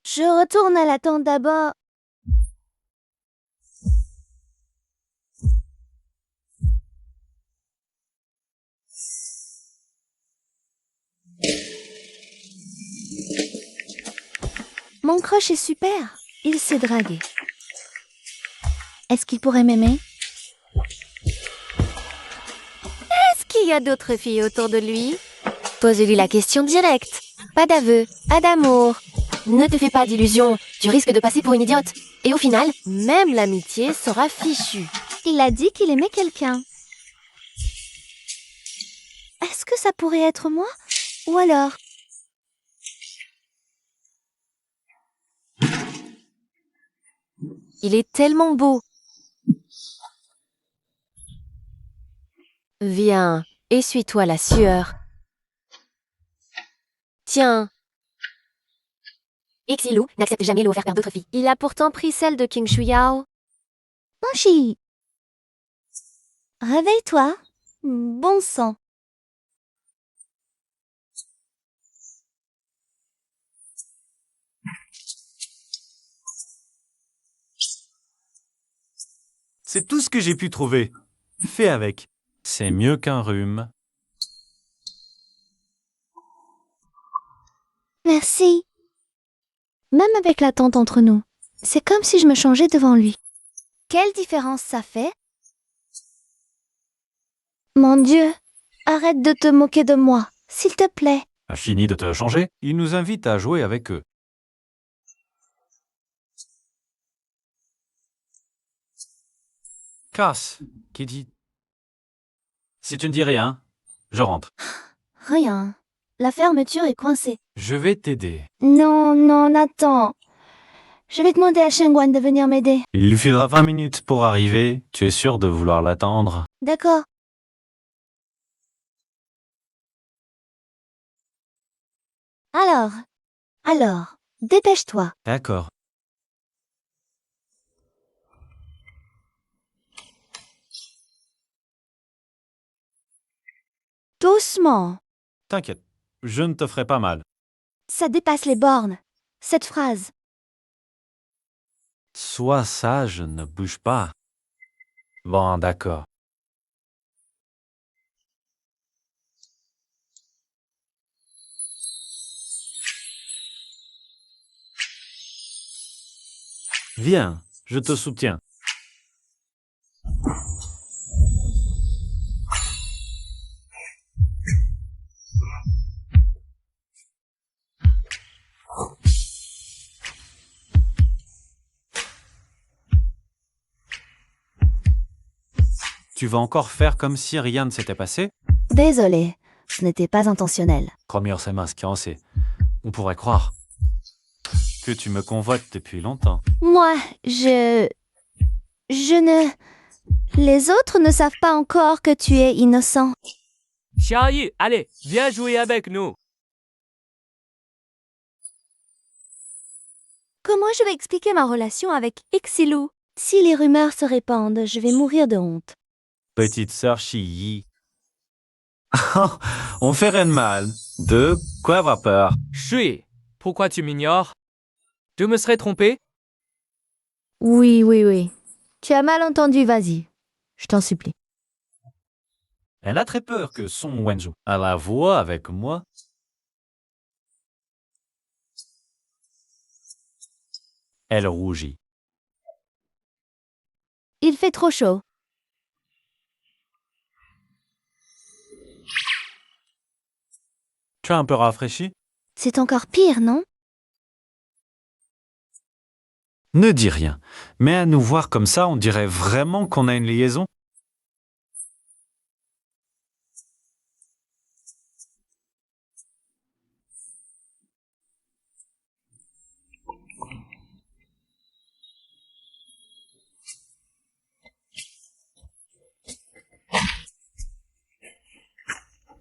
Je retourne à la tente d'abord. Mon crush est super. Il s'est dragué. Est-ce qu'il pourrait m'aimer? Est-ce qu'il y a d'autres filles autour de lui? Pose-lui la question directe. Pas d'aveu, pas d'amour. Ne te fais pas d'illusions, tu risques de passer pour une idiote. Et au final, même l'amitié sera fichue. Il a dit qu'il aimait quelqu'un. Est-ce que ça pourrait être moi? Ou alors... Il est tellement beau. Viens, essuie-toi la sueur. Tiens. Exilu n'accepte jamais l'eau faire perdre d'autres filles. Il a pourtant pris celle de King Shuyao. Mon chi. Réveille-toi. Bon sang. C'est tout ce que j'ai pu trouver. Fais avec. C'est mieux qu'un rhume. Merci. Même avec l'attente entre nous, c'est comme si je me changeais devant lui. Quelle différence ça fait? Mon Dieu, arrête de te moquer de moi, s'il te plaît. A fini de te changer? Ils nous invitent à jouer avec eux. Casse, qui dit... Si tu ne dis rien, je rentre. Rien. La fermeture est coincée. Je vais t'aider. Non, non, attends. Je vais demander à Shengguan de venir m'aider. Il lui faudra 20 minutes pour arriver. Tu es sûr de vouloir l'attendre? D'accord. Alors, dépêche-toi. D'accord. Doucement. T'inquiète, je ne te ferai pas mal. Ça dépasse les bornes. Cette phrase. Sois sage, ne bouge pas. Bon, d'accord. Viens, je te soutiens. Tu vas encore faire comme si rien ne s'était passé? Désolée, ce n'était pas intentionnel. On pourrait croire que tu me convoites depuis longtemps. Moi, je ne... Les autres ne savent pas encore que tu es innocent. Xiaoyi, allez, viens jouer avec nous. Comment je vais expliquer ma relation avec Xilou? Si les rumeurs se répandent, je vais mourir de honte. Petite sœur Chiyi. On fait rien de mal. De quoi avoir peur? Shui, pourquoi tu m'ignores? Je me serais trompé? Oui. Tu as mal entendu, vas-y. Je t'en supplie. Elle a très peur que Song Wenju a la voix avec moi. Elle rougit. Il fait trop chaud. Tu as un peu rafraîchi? C'est encore pire, non? Ne dis rien. Mais à nous voir comme ça, on dirait vraiment qu'on a une liaison.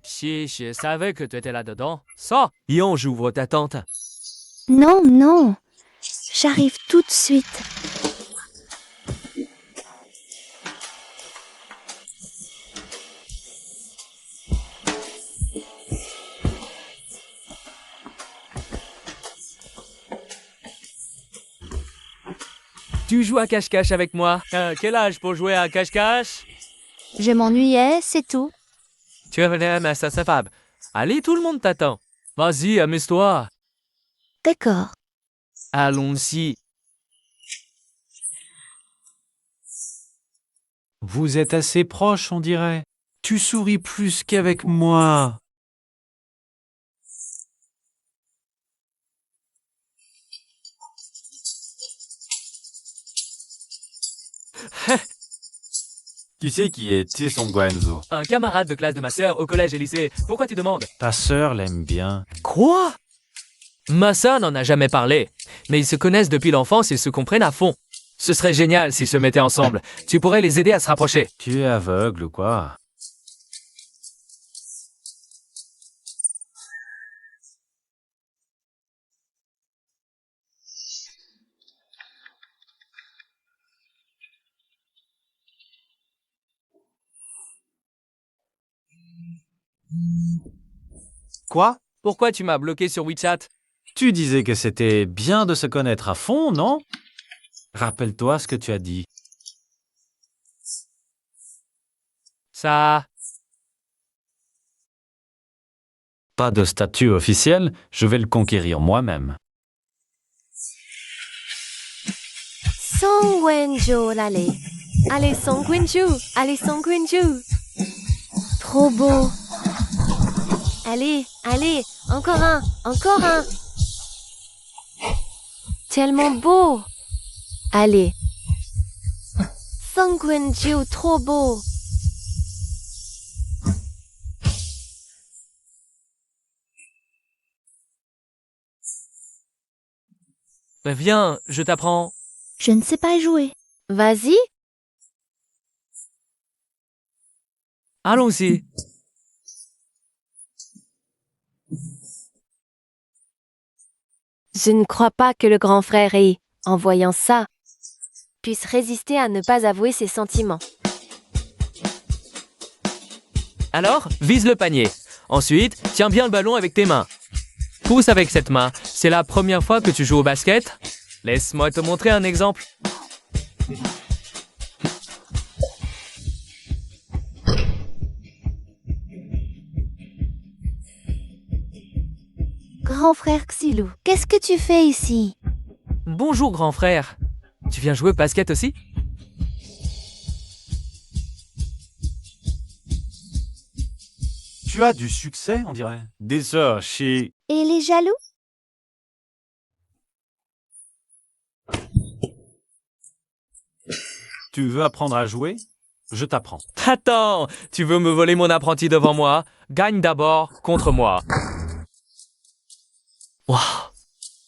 Si je savais que tu étais là-dedans. Sors, Yon, j'ouvre ta tente. Non. J'arrive tout de suite. Tu joues à cache-cache avec moi. Quel âge pour jouer à cache-cache? Je m'ennuyais, c'est tout. Tu revenais à sa fab. Allez, tout le monde t'attend. Vas-y, amuse-toi. D'accord. Allons-y. Vous êtes assez proches, on dirait. Tu souris plus qu'avec moi. Tu sais qui est Song Wenju? Un camarade de classe de ma sœur au collège et lycée. Pourquoi tu demandes? Ta sœur l'aime bien. Quoi? Ma sœur n'en a jamais parlé. Mais ils se connaissent depuis l'enfance et se comprennent à fond. Ce serait génial s'ils se mettaient ensemble. Tu pourrais les aider à se rapprocher. Tu es aveugle ou quoi? Quoi? Pourquoi tu m'as bloqué sur WeChat? Tu disais que c'était bien de se connaître à fond, non? Rappelle-toi ce que tu as dit. Ça... Pas de statut officiel, je vais le conquérir moi-même. Song Wenju, allez. Allez, Song Wenju. Allez, Song Wenju. Trop beau. Allez, encore un. Tellement beau. Allez. Song Wenju, trop beau. Ben viens, je t'apprends. Je ne sais pas jouer. Vas-y. Allons-y. Je ne crois pas que le grand frère ait, en voyant ça, puisse résister à ne pas avouer ses sentiments. Alors, vise le panier. Ensuite, tiens bien le ballon avec tes mains. Pousse avec cette main. C'est la première fois que tu joues au basket? Laisse-moi te montrer un exemple. Grand frère Xilou, qu'est-ce que tu fais ici? Bonjour, grand frère. Tu viens jouer au basket aussi? Tu as du succès, on dirait. Des sœurs, Chi. Et les jaloux? Tu veux apprendre à jouer? Je t'apprends. Attends, tu veux me voler mon apprenti devant moi? Gagne d'abord contre moi. Waouh.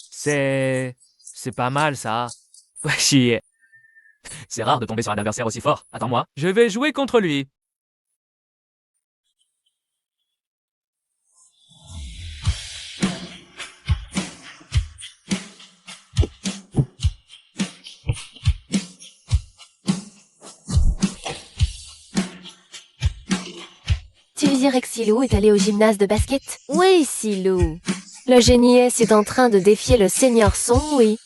C'est pas mal ça. Wesh. C'est rare de tomber sur un adversaire aussi fort. Attends-moi. Je vais jouer contre lui. Tu veux dire que Silou est allé au gymnase de basket? Oui, Silou. Le génie S est en train de défier le Seigneur Son, oui.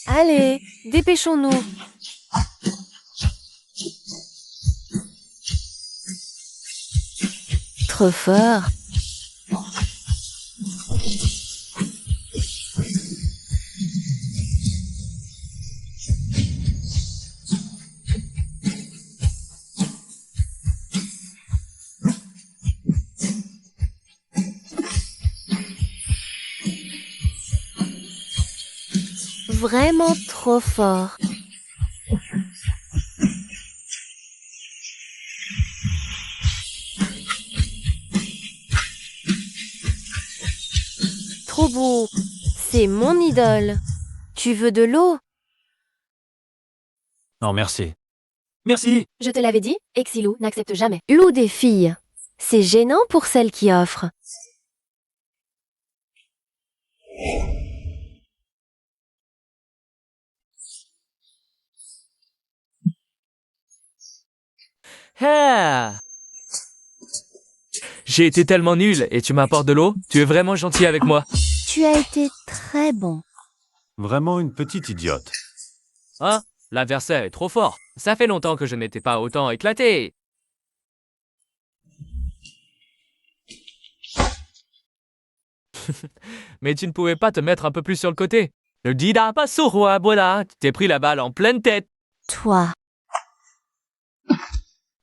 Allez, dépêchons-nous. Trop fort. Vraiment trop fort. Trop beau. C'est mon idole. Tu veux de l'eau? Non, merci. Merci. Je te l'avais dit, Exilou n'accepte jamais. L'eau des filles. C'est gênant pour celle qui offre. Ah. J'ai été tellement nul et tu m'apportes de l'eau? Tu es vraiment gentil avec moi. Tu as été très bon. Vraiment une petite idiote. Hein? L'adversaire est trop fort. Ça fait longtemps que je n'étais pas autant éclaté. Mais tu ne pouvais pas te mettre un peu plus sur le côté. Le dida pas sourd, voilà. Tu t'es pris la balle en pleine tête. Toi.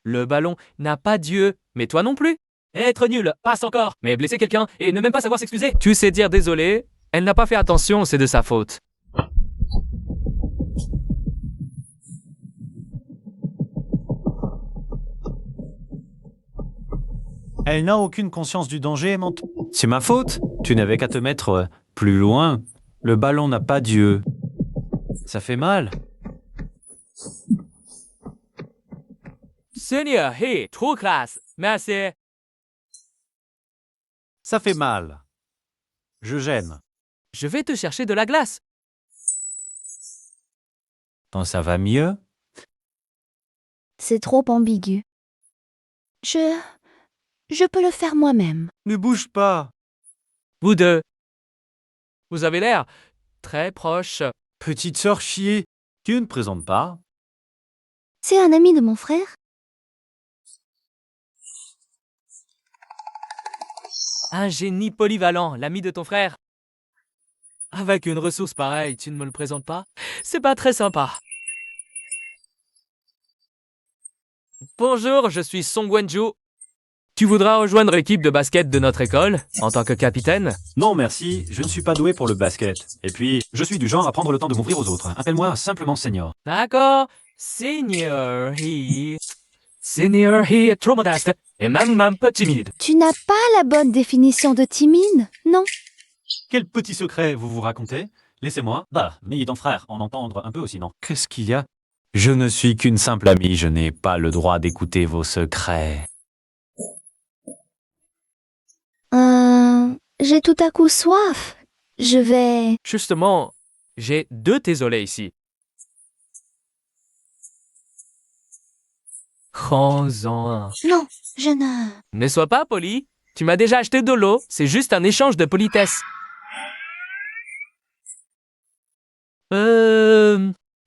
Le ballon n'a pas d'yeux, mais toi non plus. Être nul, passe encore. Mais blesser quelqu'un et ne même pas savoir s'excuser. Tu sais dire désolé. Elle n'a pas fait attention, c'est de sa faute. Elle n'a aucune conscience du danger, C'est ma faute. Tu n'avais qu'à te mettre plus loin. Le ballon n'a pas d'yeux. Ça fait mal. Seigneur, hey, trop classe. Merci. Ça fait mal. Je gêne. Je vais te chercher de la glace. Quand ça va mieux? C'est trop ambigu. Je peux le faire moi-même. Ne bouge pas. Vous deux. Vous avez l'air très proches. Petite sœur chier. Tu ne présentes pas? C'est un ami de mon frère? Un génie polyvalent, l'ami de ton frère. Avec une ressource pareille, tu ne me le présentes pas? C'est pas très sympa. Bonjour, je suis Song Wenju. Tu voudras rejoindre l'équipe de basket de notre école, en tant que capitaine? Non, merci, je ne suis pas doué pour le basket. Et puis, je suis du genre à prendre le temps de m'ouvrir aux autres. Appelle-moi simplement Senior. D'accord. Senior, Senior, est trop modeste et même un peu timide. Tu n'as pas la bonne définition de timide, non? Quel petit secret vous vous racontez? Laissez-moi. Bah, mais ton frère, en entendre un peu aussi, non? Qu'est-ce qu'il y a? Je ne suis qu'une simple amie, je n'ai pas le droit d'écouter vos secrets. J'ai tout à coup soif. Je vais... Justement, j'ai 2 désolés ici. Prends-en un. Non, je ne... Ne sois pas poli. Tu m'as déjà acheté de l'eau, c'est juste un échange de politesse.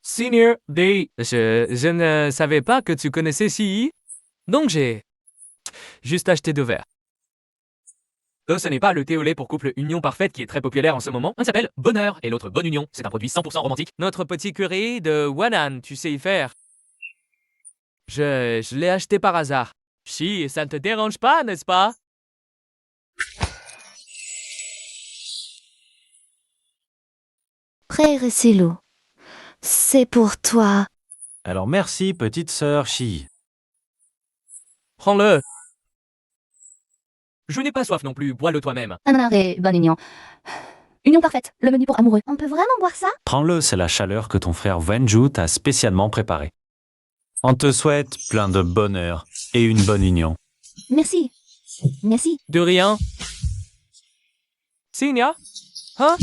Senior Day. Je ne savais pas que tu connaissais CI. Donc j'ai juste acheté 2 verres. Ce n'est pas le thé au lait pour couple Union Parfaite qui est très populaire en ce moment. Un s'appelle Bonheur et l'autre Bonne Union. C'est un produit 100% romantique. Notre petit curry de Wanan, tu sais y faire. Je l'ai acheté par hasard. Si, ça ne te dérange pas, n'est-ce pas? Frère et Silo, c'est pour toi. Alors merci, petite sœur Chi. Prends-le. Je n'ai pas soif non plus, bois-le toi-même. Amour et bonne union. Union parfaite, le menu pour amoureux. On peut vraiment boire ça? Prends-le, c'est la chaleur que ton frère Wenju t'a spécialement préparée. On te souhaite plein de bonheur et une bonne union. Merci. Merci. De rien. Signa? Hein?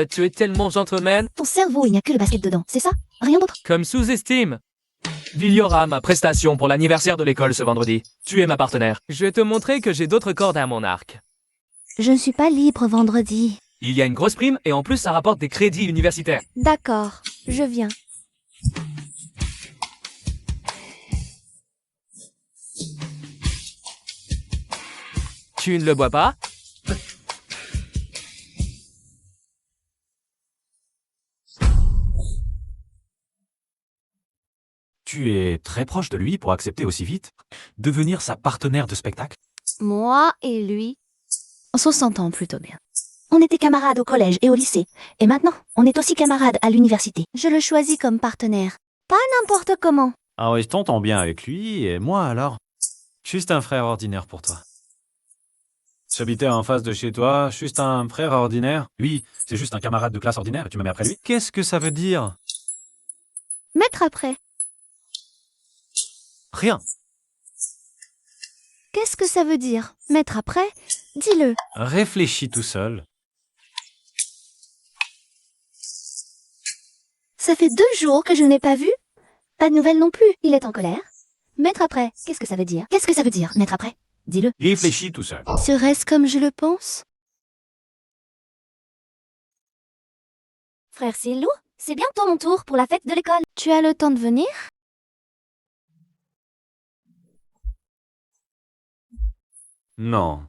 Tu es tellement gentleman. Ton cerveau, il n'y a que le basket dedans, c'est ça? Rien d'autre? Comme sous-estime. Il y aura ma prestation pour l'anniversaire de l'école ce vendredi. Tu es ma partenaire. Je vais te montrer que j'ai d'autres cordes à mon arc. Je ne suis pas libre vendredi. Il y a une grosse prime et en plus ça rapporte des crédits universitaires. D'accord, je viens. Tu ne le bois pas? Tu es très proche de lui pour accepter aussi vite devenir sa partenaire de spectacle? Moi et lui, On s'entend plutôt bien. On était camarades au collège et au lycée. Et maintenant, on est aussi camarades à l'université. je le choisis comme partenaire. Pas n'importe comment. Ah oui, je t'entends bien avec lui, et moi alors? Juste un frère ordinaire pour toi. J'habitais en face de chez toi, juste un frère ordinaire. Lui, c'est juste un camarade de classe ordinaire et tu me mets après lui? Qu'est-ce que ça veut dire? Mettre après. Rien. Qu'est-ce que ça veut dire? Mettre après? Dis-le. Réfléchis tout seul. Ça fait 2 jours que je ne l'ai pas vu. Pas de nouvelles non plus. Il est en colère. Mettre après. Qu'est-ce que ça veut dire? Qu'est-ce que ça veut dire, mettre après? Dis-le. Réfléchis tout seul. Serait-ce comme je le pense? Frère Silou, c'est bientôt mon tour pour la fête de l'école. Tu as le temps de venir? Non.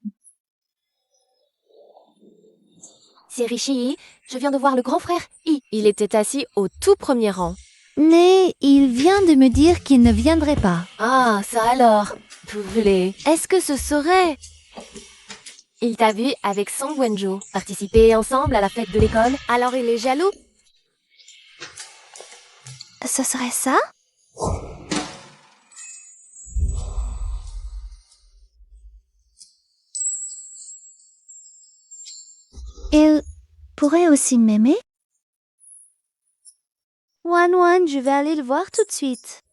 C'est Rishi. Je viens de voir le grand frère I. Il était assis au tout premier rang. Mais il vient de me dire qu'il ne viendrait pas. Ah, ça alors. Vous voulez. Est-ce que ce serait... Il t'a vu avec Song Wenju participer ensemble à la fête de l'école. Alors il est jaloux? Ce serait ça? Il pourrait aussi m'aimer? Wan, je vais aller le voir tout de suite.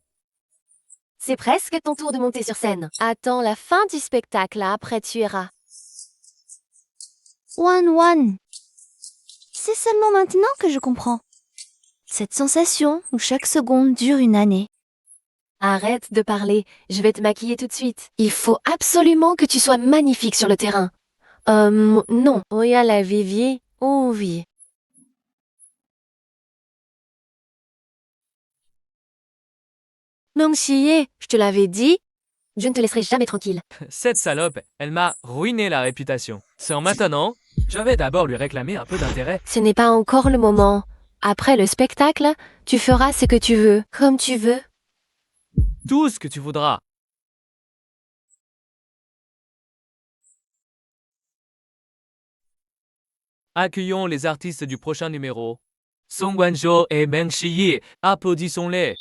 C'est presque ton tour de monter sur scène. Attends la fin du spectacle, après tu iras. Wan. C'est seulement maintenant que je comprends. Cette sensation où chaque seconde dure une année. Arrête de parler, je vais te maquiller tout de suite. Il faut absolument que tu sois magnifique sur le terrain. Non. Oui, à la Vivier. Oh oui. Meng Xie, je te l'avais dit. Je ne te laisserai jamais tranquille. Cette salope, elle m'a ruiné la réputation. C'est en maintenant, je vais d'abord lui réclamer un peu d'intérêt. Ce n'est pas encore le moment. Après le spectacle, tu feras ce que tu veux, comme tu veux. Tout ce que tu voudras. Accueillons les artistes du prochain numéro. Song Wanjo et Meng Shiyi, applaudissons-les.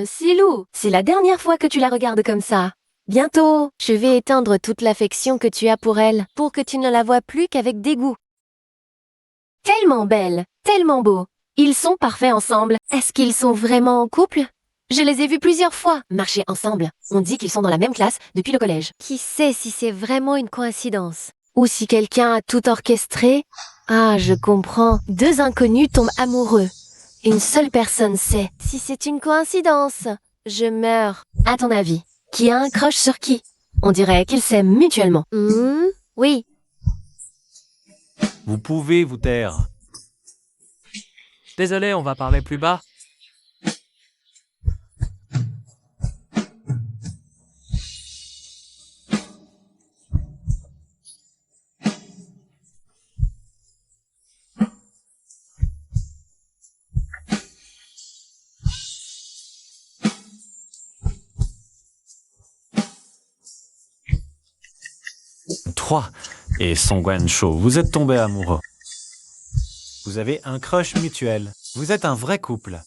Silou, c'est la dernière fois que tu la regardes comme ça. Bientôt, je vais éteindre toute l'affection que tu as pour elle, pour que tu ne la vois plus qu'avec dégoût. Tellement belle, tellement beau. Ils sont parfaits ensemble. Est-ce qu'ils sont vraiment en couple? Je les ai vus plusieurs fois marcher ensemble. On dit qu'ils sont dans la même classe depuis le collège. Qui sait si c'est vraiment une coïncidence? Ou si quelqu'un a tout orchestré? Ah, je comprends. 2 inconnus tombent amoureux. Une seule personne sait. Si c'est une coïncidence, Je meurs. À ton avis, qui a un crush sur qui? On dirait qu'ils s'aiment mutuellement. Oui. Vous pouvez vous taire. Désolé, on va parler plus bas. Toi et Song Wan-cho, vous êtes tombés amoureux. Vous avez un crush mutuel. Vous êtes un vrai couple.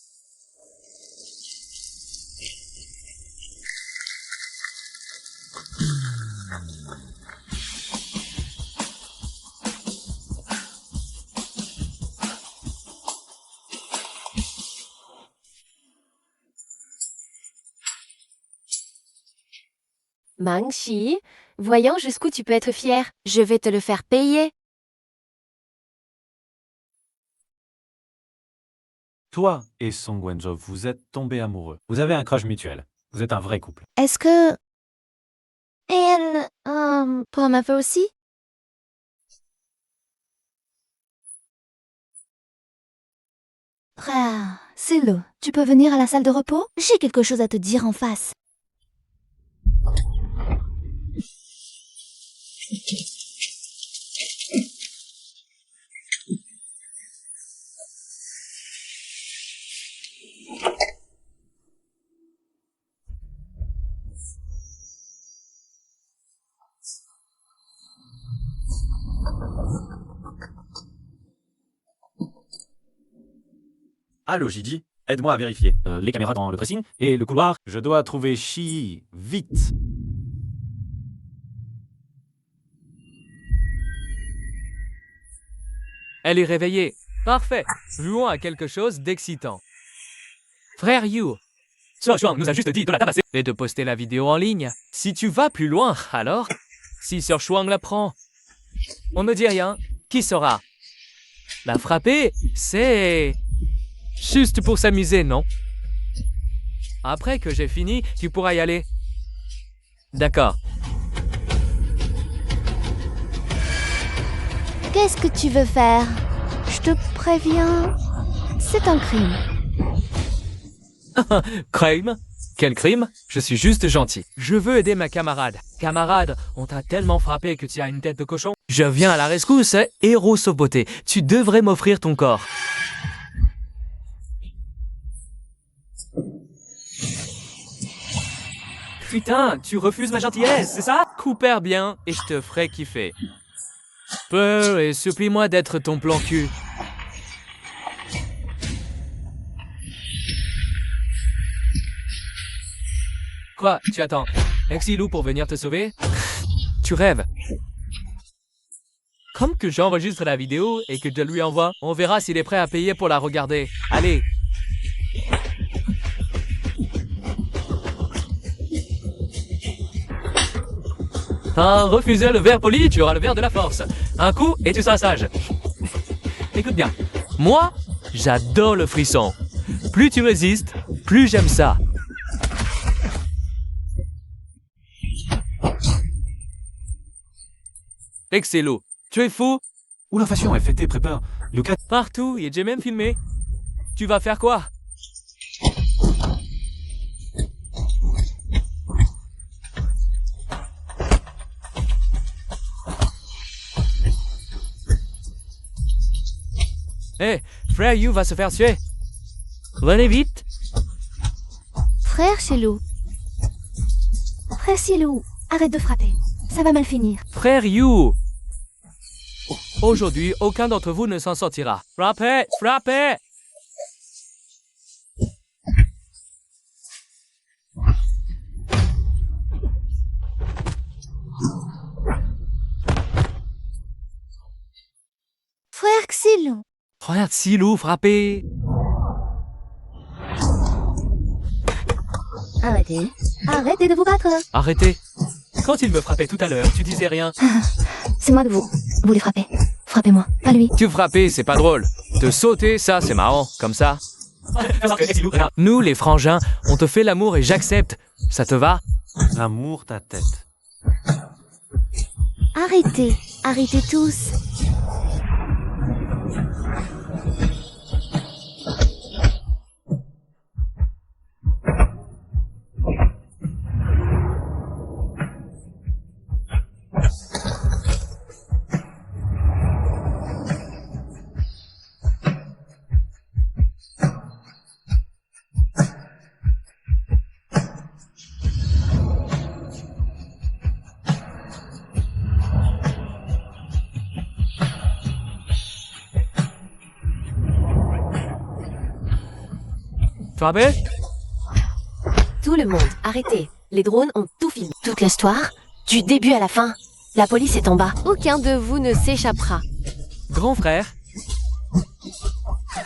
Mangxi, voyons jusqu'où tu peux être fier. Je vais te le faire payer. Toi et Song Wan-cho, vous êtes tombés amoureux. Vous avez un crush mutuel. Vous êtes un vrai couple. Est-ce que... Et elle... pour ma feu aussi? Frère, c'est l'eau. Tu peux venir à la salle de repos? J'ai quelque chose à te dire en face. Allô, Gigi, aide-moi à vérifier. Les caméras dans le dressing et le couloir. Je dois trouver Shi, vite. Elle est réveillée. Parfait. Jouons à quelque chose d'excitant. Frère Yu, Sir Shuang nous a juste dit de la tabasser et de poster la vidéo en ligne. Si tu vas plus loin, alors, si Sir Shuang la prend, on ne dit rien. Qui saura? La frapper, c'est... juste pour s'amuser, non? Après que j'ai fini, tu pourras y aller. D'accord. Qu'est-ce que tu veux faire? Je te préviens, c'est un crime. Crime? Quel crime? Je suis juste gentil. Je veux aider ma camarade. Camarade, on t'a tellement frappé que tu as une tête de cochon. Je viens à la rescousse, héros saupoté. Tu devrais m'offrir ton corps. Putain, tu refuses ma gentillesse, c'est ça? Cooper bien, et je te ferai kiffer. Peu et supplie-moi d'être ton plan cul. Quoi, tu attends Exilou pour venir te sauver? Tu rêves. Comme que j'enregistre la vidéo et que je lui envoie, on verra s'il est prêt à payer pour la regarder. Allez. T'as refusé le verre poli, tu auras le verre de la force. Un coup et tu seras sage. Écoute bien, moi, j'adore le frisson. Plus tu résistes, plus j'aime ça. Excello, tu es fou? Où l'inflation est fêtée, prépare. Lucas. Partout, et j'ai même filmé. Tu vas faire quoi? Hé, frère Yu va se faire tuer. Venez vite. Frère Chelou, Frère Silou, arrête de frapper. Ça va mal finir. Frère Yu. Aujourd'hui, aucun d'entre vous ne s'en sortira. Frappez, frappez. frère Xilou, Frère Silou, frappez. Arrêtez. Arrêtez de vous battre. Arrêtez. Quand il me frappait tout à l'heure, tu disais rien. C'est moi que vous voulez frapper. Frappez-moi, pas lui. Tu frappais, c'est pas drôle. Te sauter, ça, c'est marrant. Comme ça. Nous, les frangins, on te fait l'amour et j'accepte. Ça te va? L'amour, ta tête. Arrêtez, arrêtez tous. Tu rappelles? Tout le monde, arrêtez. Les drones ont tout filmé. Toute l'histoire, du début à la fin. La police est en bas. Aucun de vous ne s'échappera. Grand frère.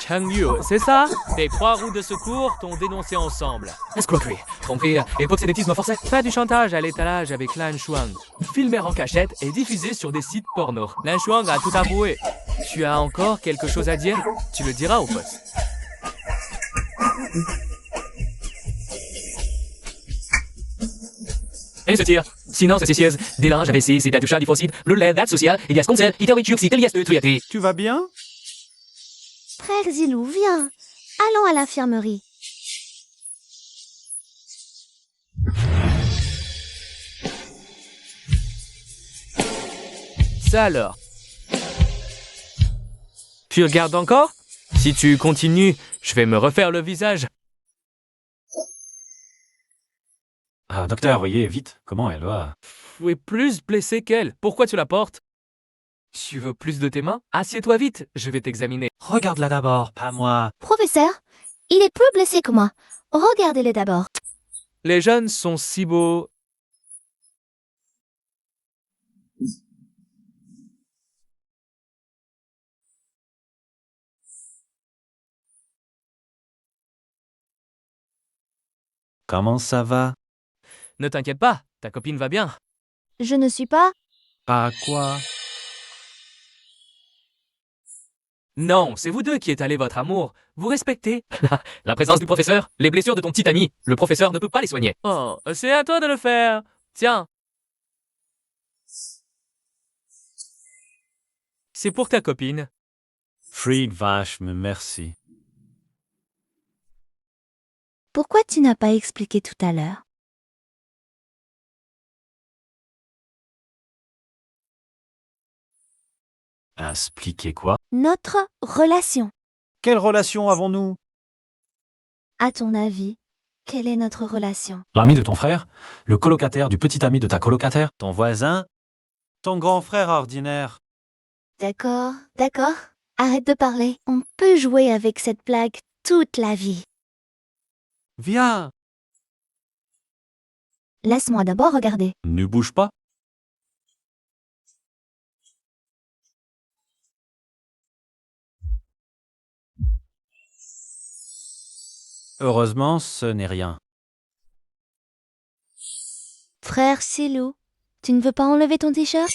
Chang-Yu, c'est ça? Tes 3 roues de secours t'ont dénoncé ensemble. Escroquerie, tromperie et proxénétisme forcé. Fais du chantage à l'étalage avec Lan Shuang. Filmer en cachette et diffuser sur des sites porno. Lan Shuang a tout avoué. Tu as encore quelque chose à dire? Tu le diras au poste. Et se tire. Sinon, c'est cieuse. Délange, AVC, c'est touchant, lymphocyte, bleu lait, date sociale, il y a cancer, itéroïtioxyte, triatrie. Tu vas bien? Frère Zilou, viens. Allons à l'infirmerie. Ça alors. Tu regardes encore? Si tu continues, je vais me refaire le visage. Ah, docteur, voyez, vite, comment elle va? Tu es plus blessé qu'elle. Pourquoi tu la portes? Tu veux plus de tes mains? Assieds-toi vite, je vais t'examiner. Regarde-la d'abord, pas moi. Professeur, il est plus blessé que moi. Regardez-le d'abord. Les jeunes sont si beaux. Comment ça va? Ne t'inquiète pas, ta copine va bien. Je ne suis pas... Pas quoi? Non, c'est vous deux qui étalez votre amour. Vous respectez. La présence du professeur, les blessures de ton petit ami. Le professeur ne peut pas les soigner. Oh, c'est à toi de le faire. Tiens. C'est pour ta copine. Freak vache, mais merci. Pourquoi tu n'as pas expliqué tout à l'heure? Expliquer quoi? Notre relation. Quelle relation avons-nous? À ton avis, quelle est notre relation? L'ami de ton frère? Le colocataire du petit ami de ta colocataire? Ton voisin? Ton grand frère ordinaire? D'accord, d'accord. Arrête de parler. On peut jouer avec cette blague toute la vie. Viens! Laisse-moi d'abord regarder. Ne bouge pas. Heureusement, ce n'est rien. Frère Silou, tu ne veux pas enlever ton t-shirt?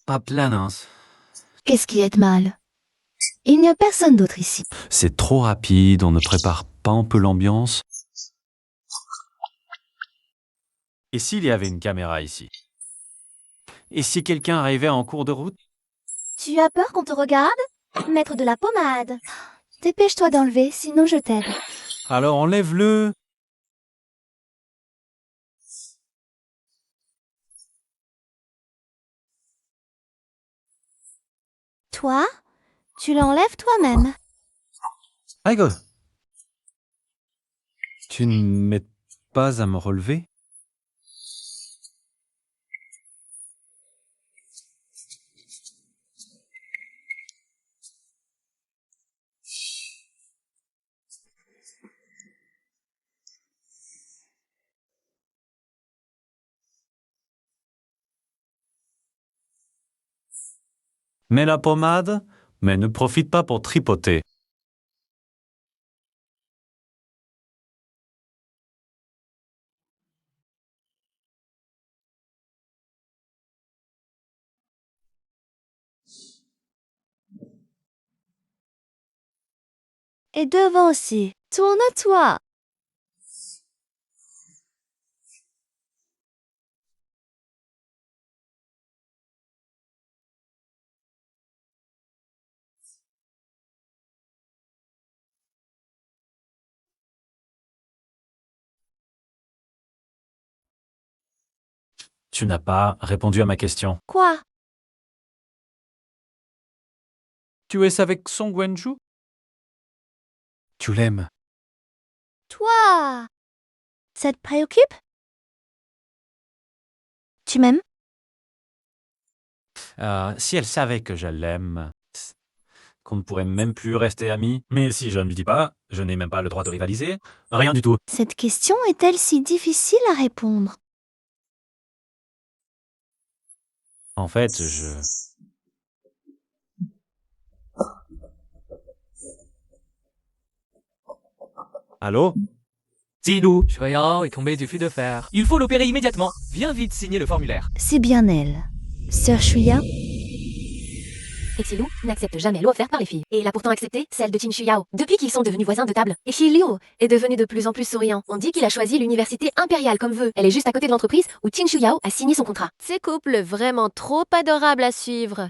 Pas planance. Qu'est-ce qui est mal? Il n'y a personne d'autre ici. C'est trop rapide, on ne prépare pas un peu l'ambiance. Et s'il y avait une caméra ici? Et si quelqu'un arrivait en cours de route? Tu as peur qu'on te regarde? Mettre de la pommade. Dépêche-toi d'enlever, sinon je t'aide. Alors enlève-le! Toi? Tu l'enlèves toi-même. Aïe! Tu ne m'aides pas à me relever? Mets la pommade, mais ne profite pas pour tripoter. Et devant aussi. Tourne-toi. Tu n'as pas répondu à ma question. Quoi? Tu es avec Song Wenju? Tu l'aimes. Toi! Ça te préoccupe? Tu m'aimes? Si elle savait que je l'aime, qu'on ne pourrait même plus rester amis. Mais si je ne lui dis pas, je n'ai même pas le droit de rivaliser. Rien du tout. Cette question est-elle si difficile à répondre? En fait, Allô? Zilou, Shuao est tombé du fil de fer. Il faut l'opérer immédiatement. Viens vite signer le formulaire. C'est bien elle. Sœur Shuya? Exilou n'accepte jamais l'eau offerte par les filles. Et il a pourtant accepté celle de Qin Shuyao, depuis qu'ils sont devenus voisins de table. Et Xiliu est devenu de plus en plus souriant. On dit qu'il a choisi l'université impériale comme vœu. Elle est juste à côté de l'entreprise où Qin Shuyao a signé son contrat. Ces couples vraiment trop adorables à suivre.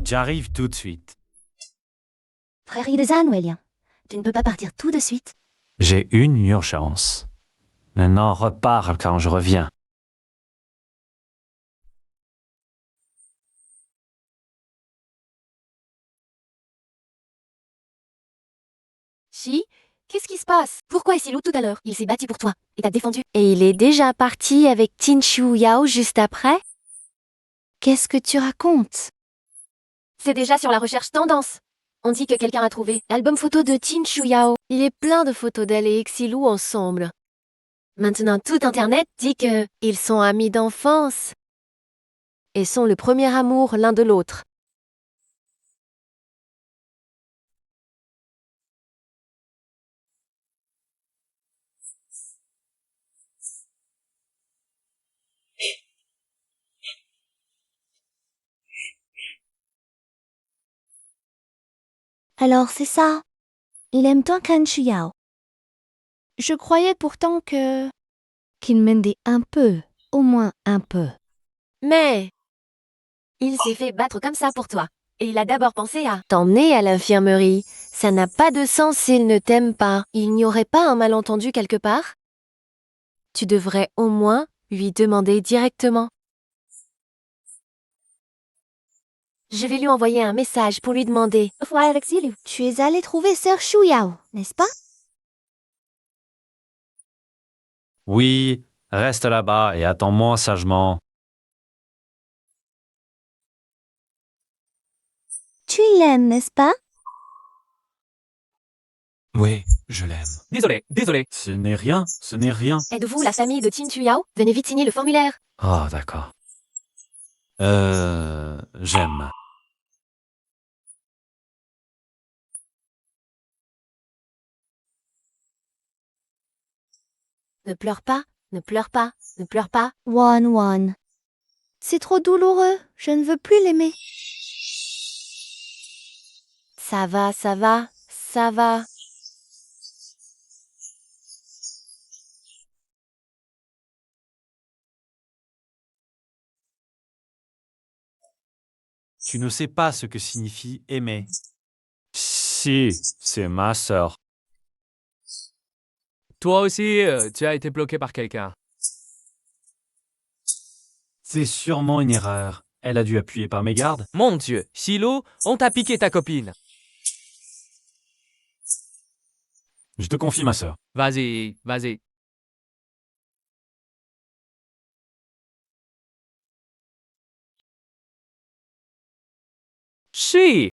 J'arrive tout de suite. Frère Idezan, Wélien, tu ne peux pas partir tout de suite. J'ai une urgence. Maintenant, reparle quand je reviens. Chi, qu'est-ce qui se passe? Pourquoi est-il où tout à l'heure? Il s'est battu pour toi et t'a défendu. Et il est déjà parti avec Qin Shuyao juste après? Qu'est-ce que tu racontes? C'est déjà sur la recherche tendance. On dit que quelqu'un a trouvé l'album photo de Qin Shuyao. Il est plein de photos d'elle et Exilou ensemble. Maintenant, tout Internet dit que ils sont amis d'enfance et sont le premier amour l'un de l'autre. Alors c'est ça. Il aime tant Qin Shuyao. Je croyais pourtant qu'il m'aidait un peu, au moins un peu. Mais il s'est fait battre comme ça pour toi. Et il a d'abord pensé à t'emmener à l'infirmerie. Ça n'a pas de sens s'il ne t'aime pas. Il n'y aurait pas un malentendu quelque part? Tu devrais au moins lui demander directement. Je vais lui envoyer un message pour lui demander. Frère Exilou, Tu es allé trouver Sœur Shuyao, n'est-ce pas? Oui, reste là-bas et attends-moi sagement. Tu l'aimes, n'est-ce pas? Oui, je l'aime. Désolé. Ce n'est rien, ce n'est rien. Êtes-vous la famille de Qin Shuyao? Venez vite signer le formulaire. Oh, d'accord. J'aime. Ne pleure pas, ne pleure pas, ne pleure pas. Wan. C'est trop douloureux. Je ne veux plus l'aimer. Ça va, ça va, ça va. Tu ne sais pas ce que signifie aimer. Si, c'est ma sœur. Toi aussi, tu as été bloqué par quelqu'un. C'est sûrement une erreur. Elle a dû appuyer par mégarde. Mon Dieu, Silo, on t'a piqué ta copine. Je te confie ma sœur. Vas-y. Si.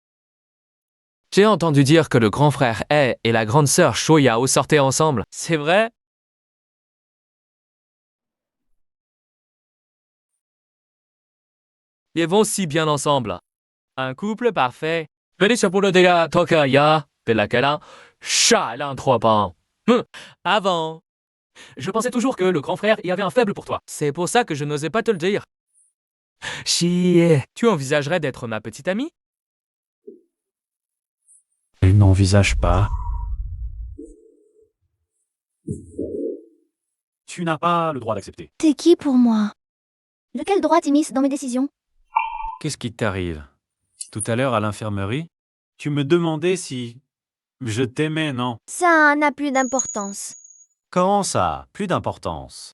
J'ai entendu dire que le grand frère He et la grande sœur Shoyao sortaient ensemble. C'est vrai? Ils vont si bien ensemble. Un couple parfait. Avant, je pensais toujours que le grand frère y avait un faible pour toi. C'est pour ça que je n'osais pas te le dire. Chier. Tu envisagerais d'être ma petite amie? Elle n'envisage pas. Tu n'as pas le droit d'accepter. T'es qui pour moi? Lequel droit t'immisce dans mes décisions? Qu'est-ce qui t'arrive? Tout à l'heure à l'infirmerie, tu me demandais si je t'aimais, non? Ça n'a plus d'importance. Comment ça? Plus d'importance.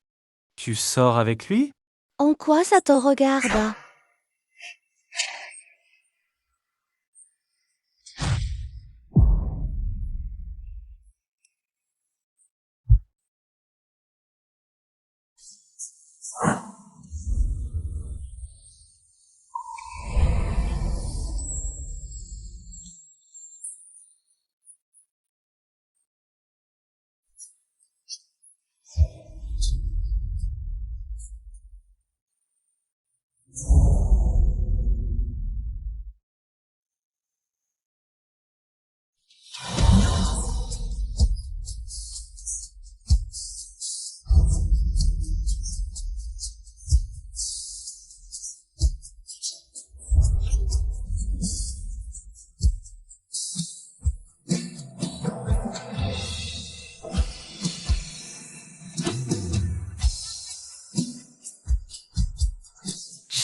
Tu sors avec lui? En quoi ça te regarde?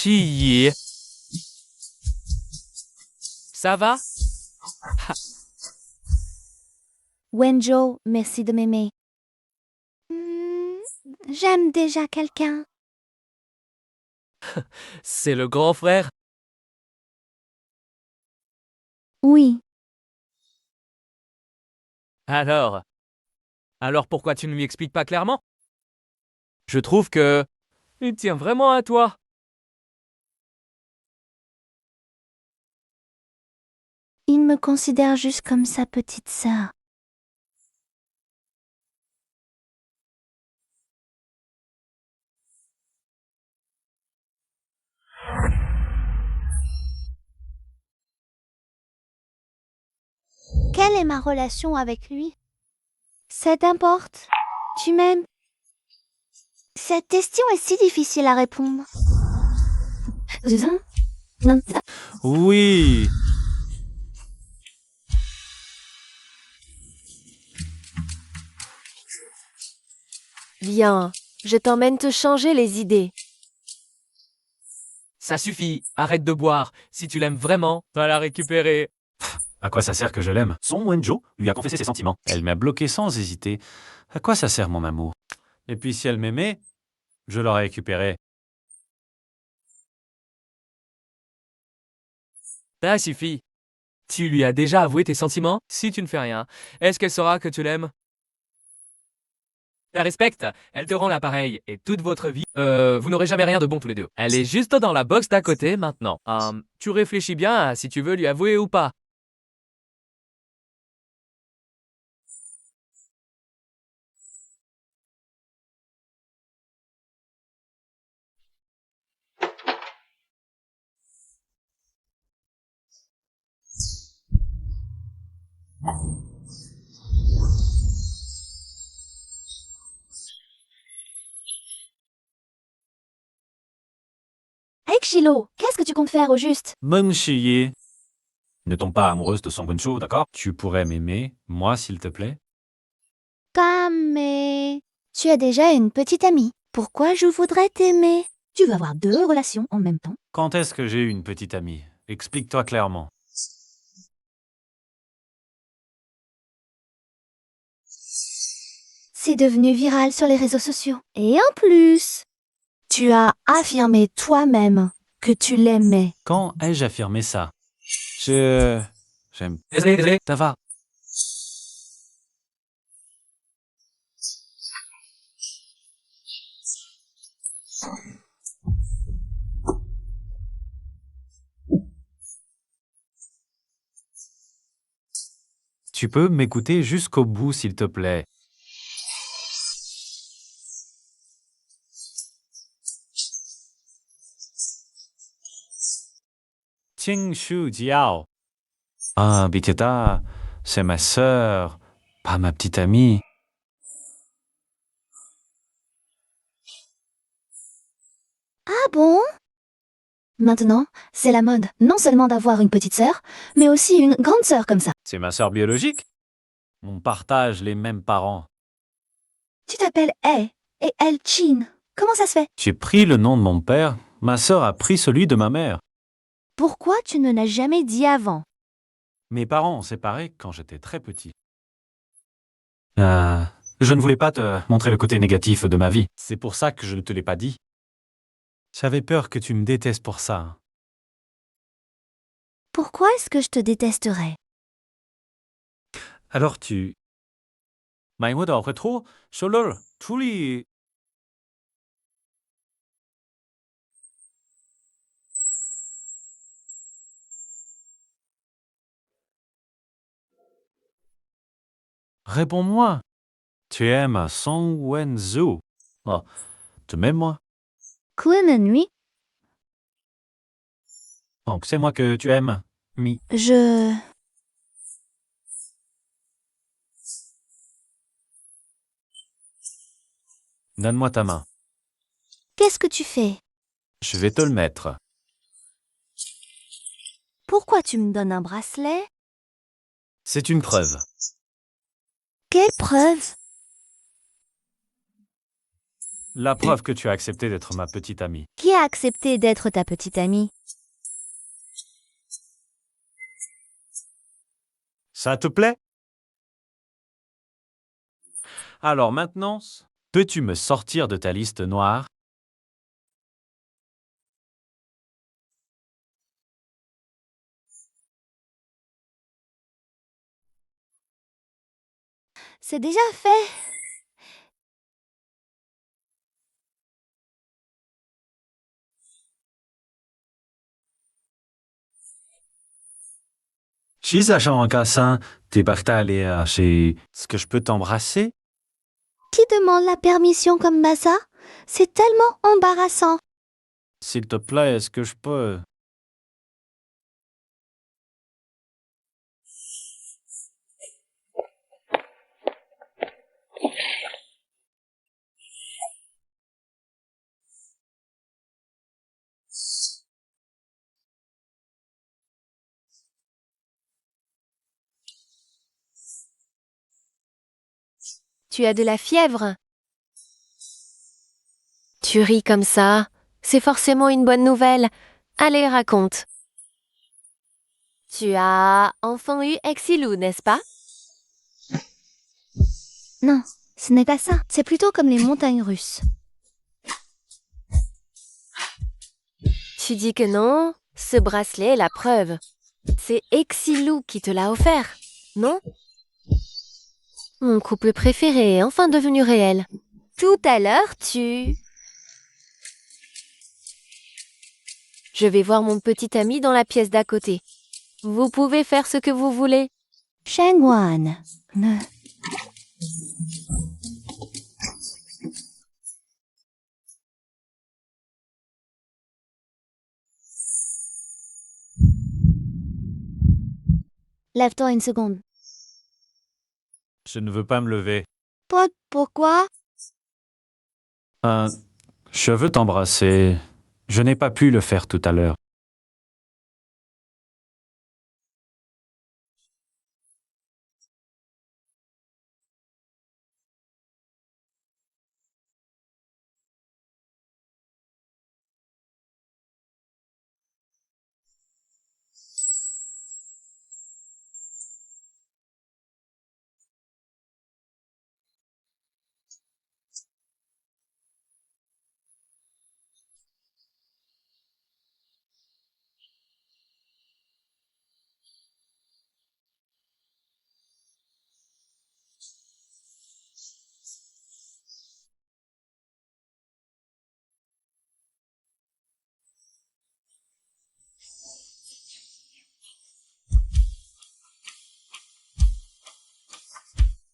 Chi. Ça va? Wenjo, merci de m'aimer. J'aime déjà quelqu'un. C'est le grand frère. Oui. Alors pourquoi tu ne lui expliques pas clairement? Je trouve que il tient vraiment à toi. Il me considère juste comme sa petite sœur. Quelle est ma relation avec lui? Ça t'importe? Tu m'aimes? Cette question est si difficile à répondre. Oui. Viens, je t'emmène te changer les idées. Ça suffit, arrête de boire. Si tu l'aimes vraiment, va la récupérer. À quoi ça sert que je l'aime? Son Wenjo lui a confessé ses sentiments. Elle m'a bloqué sans hésiter. À quoi ça sert mon amour? Et puis si elle m'aimait, je l'aurais récupéré. Ça suffit. Tu lui as déjà avoué tes sentiments? Si tu ne fais rien, est-ce qu'elle saura que tu l'aimes? La respecte, elle te rend l'appareil et toute votre vie, vous n'aurez jamais rien de bon tous les deux. Elle est juste dans la box d'à côté maintenant. Tu réfléchis bien à si tu veux lui avouer ou pas. Hey Kshilo, qu'est-ce que tu comptes faire au juste? Mon chier. Ne tombe pas amoureuse de son Wenjo, d'accord? Tu pourrais m'aimer, moi s'il te plaît? Mais tu as déjà une petite amie. Pourquoi je voudrais t'aimer? Tu veux avoir 2 relations en même temps? Quand est-ce que j'ai eu une petite amie? Explique-toi clairement. C'est devenu viral sur les réseaux sociaux. Et en plus, tu as affirmé toi-même que tu l'aimais. Quand ai-je affirmé ça? J'aime. Désolé. Ça va. Tu peux m'écouter jusqu'au bout, s'il te plaît. Qing Shu Jiao. Ah, Bitieta, c'est ma sœur, pas ma petite amie. Ah bon? Maintenant, c'est la mode, non seulement d'avoir une petite sœur, mais aussi une grande sœur comme ça. C'est ma sœur biologique. On partage les mêmes parents. Tu t'appelles Hei et elle Chin. Comment ça se fait? J'ai pris le nom de mon père, ma sœur a pris celui de ma mère. Pourquoi tu ne l'as jamais dit avant? Mes parents ont séparé quand j'étais très petit. Je ne voulais pas te montrer le côté négatif de ma vie. C'est pour ça que je ne te l'ai pas dit. J'avais peur que tu me détestes pour ça. Pourquoi est-ce que je te détesterais? Alors tu... 买我的retro sur le tous les... Réponds-moi. Tu aimes Song Wen-Zhu. Oh, tu m'aimes moi? Nuit, Donc c'est moi que tu aimes. Mi. je... Donne-moi ta main. Qu'est-ce que tu fais? Je vais te le mettre. Pourquoi tu me donnes un bracelet? C'est une preuve. Quelle preuve? La preuve que tu as accepté d'être ma petite amie. Qui a accepté d'être ta petite amie? Ça te plaît? Alors maintenant, peux-tu me sortir de ta liste noire? C'est déjà fait. Si sachant en cassant, t'es parti aller chez... Est-ce que je peux t'embrasser? Qui demande la permission comme ça? C'est tellement embarrassant. S'il te plaît, est-ce que je peux... Tu as de la fièvre? Tu ris comme ça. C'est forcément une bonne nouvelle. Allez, raconte. Tu as enfin eu Exilou, n'est-ce pas? Non, ce n'est pas ça. C'est plutôt comme les montagnes russes. Tu dis que non? Ce bracelet est la preuve. C'est Exilou qui te l'a offert, non? Mon couple préféré est enfin devenu réel. Tout à l'heure, tu... Je vais voir mon petit ami dans la pièce d'à côté. Vous pouvez faire ce que vous voulez. Shengwan, ne... Lève-toi une seconde. Je ne veux pas me lever. Pourquoi? Je veux t'embrasser. Je n'ai pas pu le faire tout à l'heure.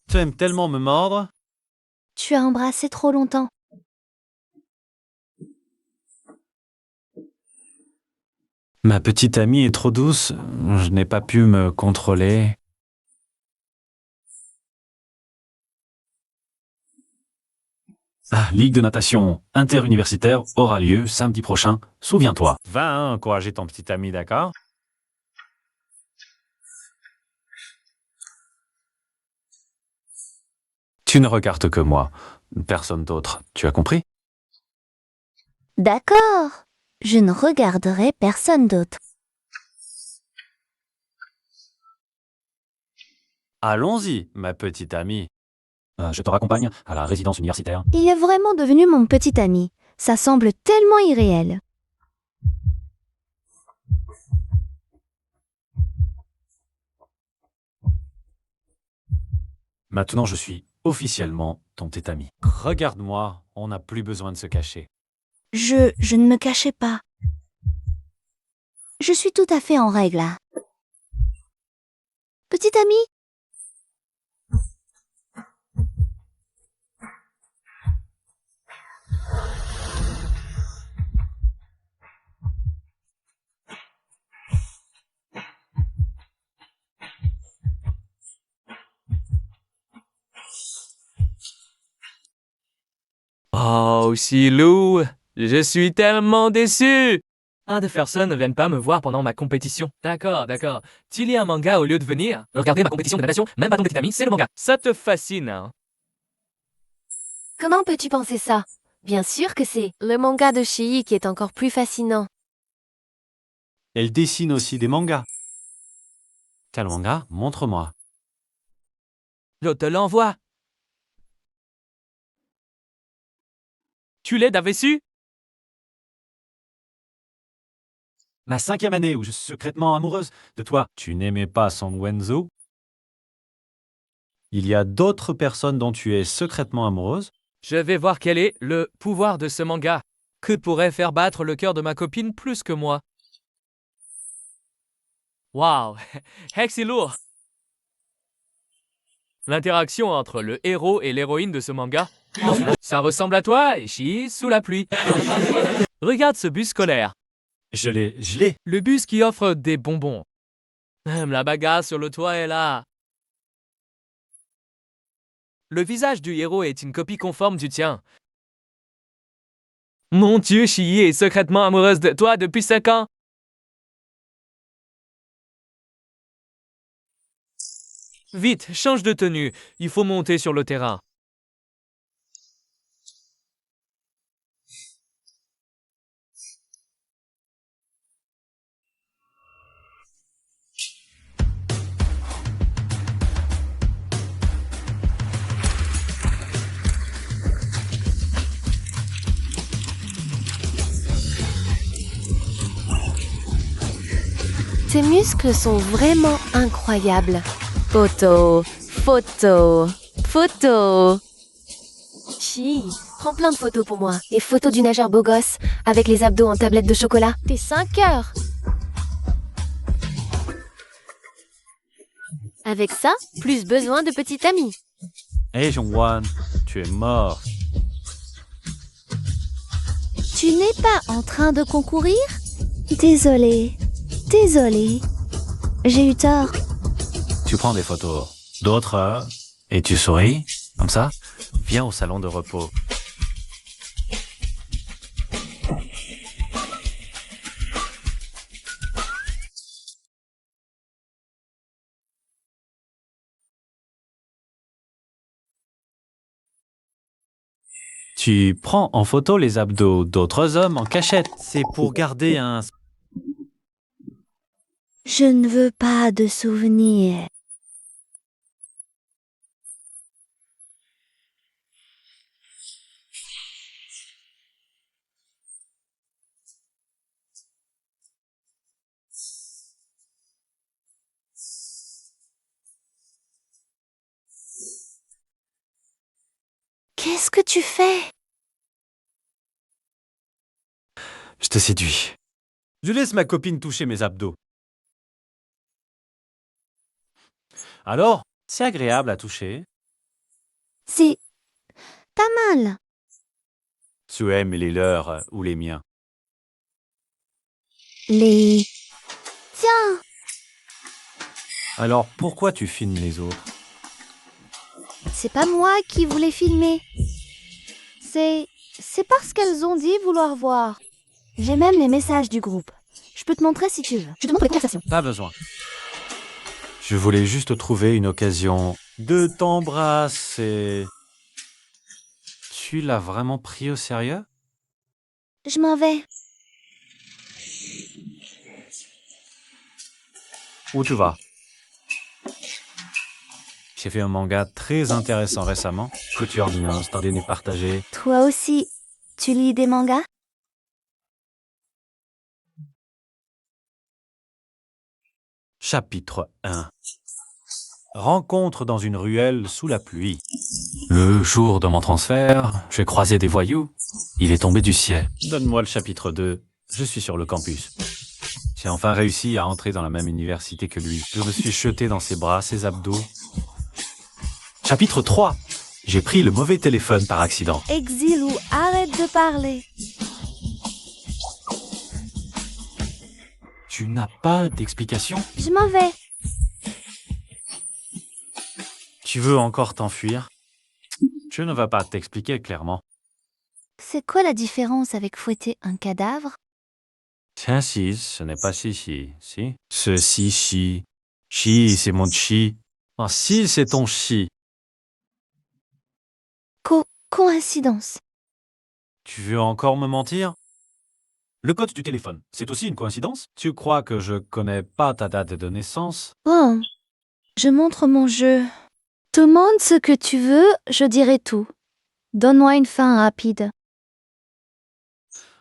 Tu aimes tellement me mordre? Tu as embrassé trop longtemps. Ma petite amie est trop douce. Je n'ai pas pu me contrôler. Ligue de natation interuniversitaire aura lieu samedi prochain. Souviens-toi. Va encourager ton petit ami, d'accord? Tu ne regardes que moi, personne d'autre. Tu as compris? D'accord. Je ne regarderai personne d'autre. Allons-y, ma petite amie. Je te raccompagne à la résidence universitaire. Il est vraiment devenu mon petit ami. Ça semble tellement irréel. Maintenant, je suis officiellement ton petit ami. Regarde-moi, on n'a plus besoin de se cacher. Je ne me cachais pas. Je suis tout à fait en règle. Petit ami? Oh, Shilou, je suis tellement déçu. De personnes ne viennent pas me voir pendant ma compétition. D'accord, d'accord. Tu lis un manga au lieu de venir regarder ma compétition de natation, même pas ton petit ami, c'est le manga. Ça te fascine, hein? Comment peux-tu penser ça? Bien sûr que c'est le manga de Shii qui est encore plus fascinant. Elle dessine aussi des mangas. Quel manga? Montre-moi. Je te l'envoie. Tu l'avais su? Ma 5e année où je suis secrètement amoureuse de toi. Tu n'aimais pas Song Wenzo? Il y a d'autres personnes dont tu es secrètement amoureuse? Je vais voir quel est le pouvoir de ce manga. Que pourrait faire battre le cœur de ma copine plus que moi? Waouh, c'est lourd. L'interaction entre le héros et l'héroïne de ce manga. Ça ressemble à toi et Shii sous la pluie. Regarde ce bus scolaire. Je l'ai. Le bus qui offre des bonbons. Même la bagarre sur le toit est là. Le visage du héros est une copie conforme du tien. Mon Dieu, Shii est secrètement amoureuse de toi depuis 5 ans. Vite, change de tenue. Il faut monter sur le terrain. Tes muscles sont vraiment incroyables. Photo, photo, photo. Chi, prends plein de photos pour moi. Des photos du nageur beau gosse avec les abdos en tablette de chocolat. T'es 5 heures. Avec ça, plus besoin de petit ami. Hé, Jongwan, tu es mort. Tu n'es pas en train de concourir? Désolée. Désolée. J'ai eu tort. Tu prends des photos. D'autres, et tu souris, comme ça. Viens au salon de repos. Tu prends en photo les abdos d'autres hommes en cachette. C'est pour garder un... Je ne veux pas de souvenirs. Qu'est-ce que tu fais? Je te séduis. Je laisse ma copine toucher mes abdos. Alors, c'est agréable à toucher. C'est pas mal. Tu aimes les leurs ou les miens? Les... Tiens, Alors pourquoi tu filmes les autres? c'est pas moi qui voulais filmer. C'est parce qu'elles ont dit vouloir voir. J'ai même les messages du groupe. Je peux te montrer si tu veux. Je te montre les conversations. Pas besoin. Je voulais juste trouver une occasion de t'embrasser. Tu l'as vraiment pris au sérieux? Je m'en vais. Où tu vas? J'ai fait un manga très intéressant récemment. Couture ordinaire, dîner partagé. Toi aussi, tu lis des mangas? Chapitre 1. Rencontre dans une ruelle sous la pluie. Le jour de mon transfert, j'ai croisé des voyous. Il est tombé du ciel. Donne-moi le chapitre 2. Je suis sur le campus. J'ai enfin réussi à entrer dans la même université que lui. Je me suis jeté dans ses bras, ses abdos. Chapitre 3. J'ai pris le mauvais téléphone par accident. Exilou, arrête de parler. Tu n'as pas d'explication? Je m'en vais. Tu veux encore t'enfuir? Je ne vais pas t'expliquer clairement. C'est quoi la différence avec fouetter un cadavre? Tiens, si, ce n'est pas si. Ce si. Chi, c'est mon chi. Ah, si, c'est ton chi. Coïncidence. Tu veux encore me mentir? Le code du téléphone, c'est aussi une coïncidence? Tu crois que je connais pas ta date de naissance? Bon, je montre mon jeu. Demande ce que tu veux, je dirai tout. Donne-moi une fin rapide.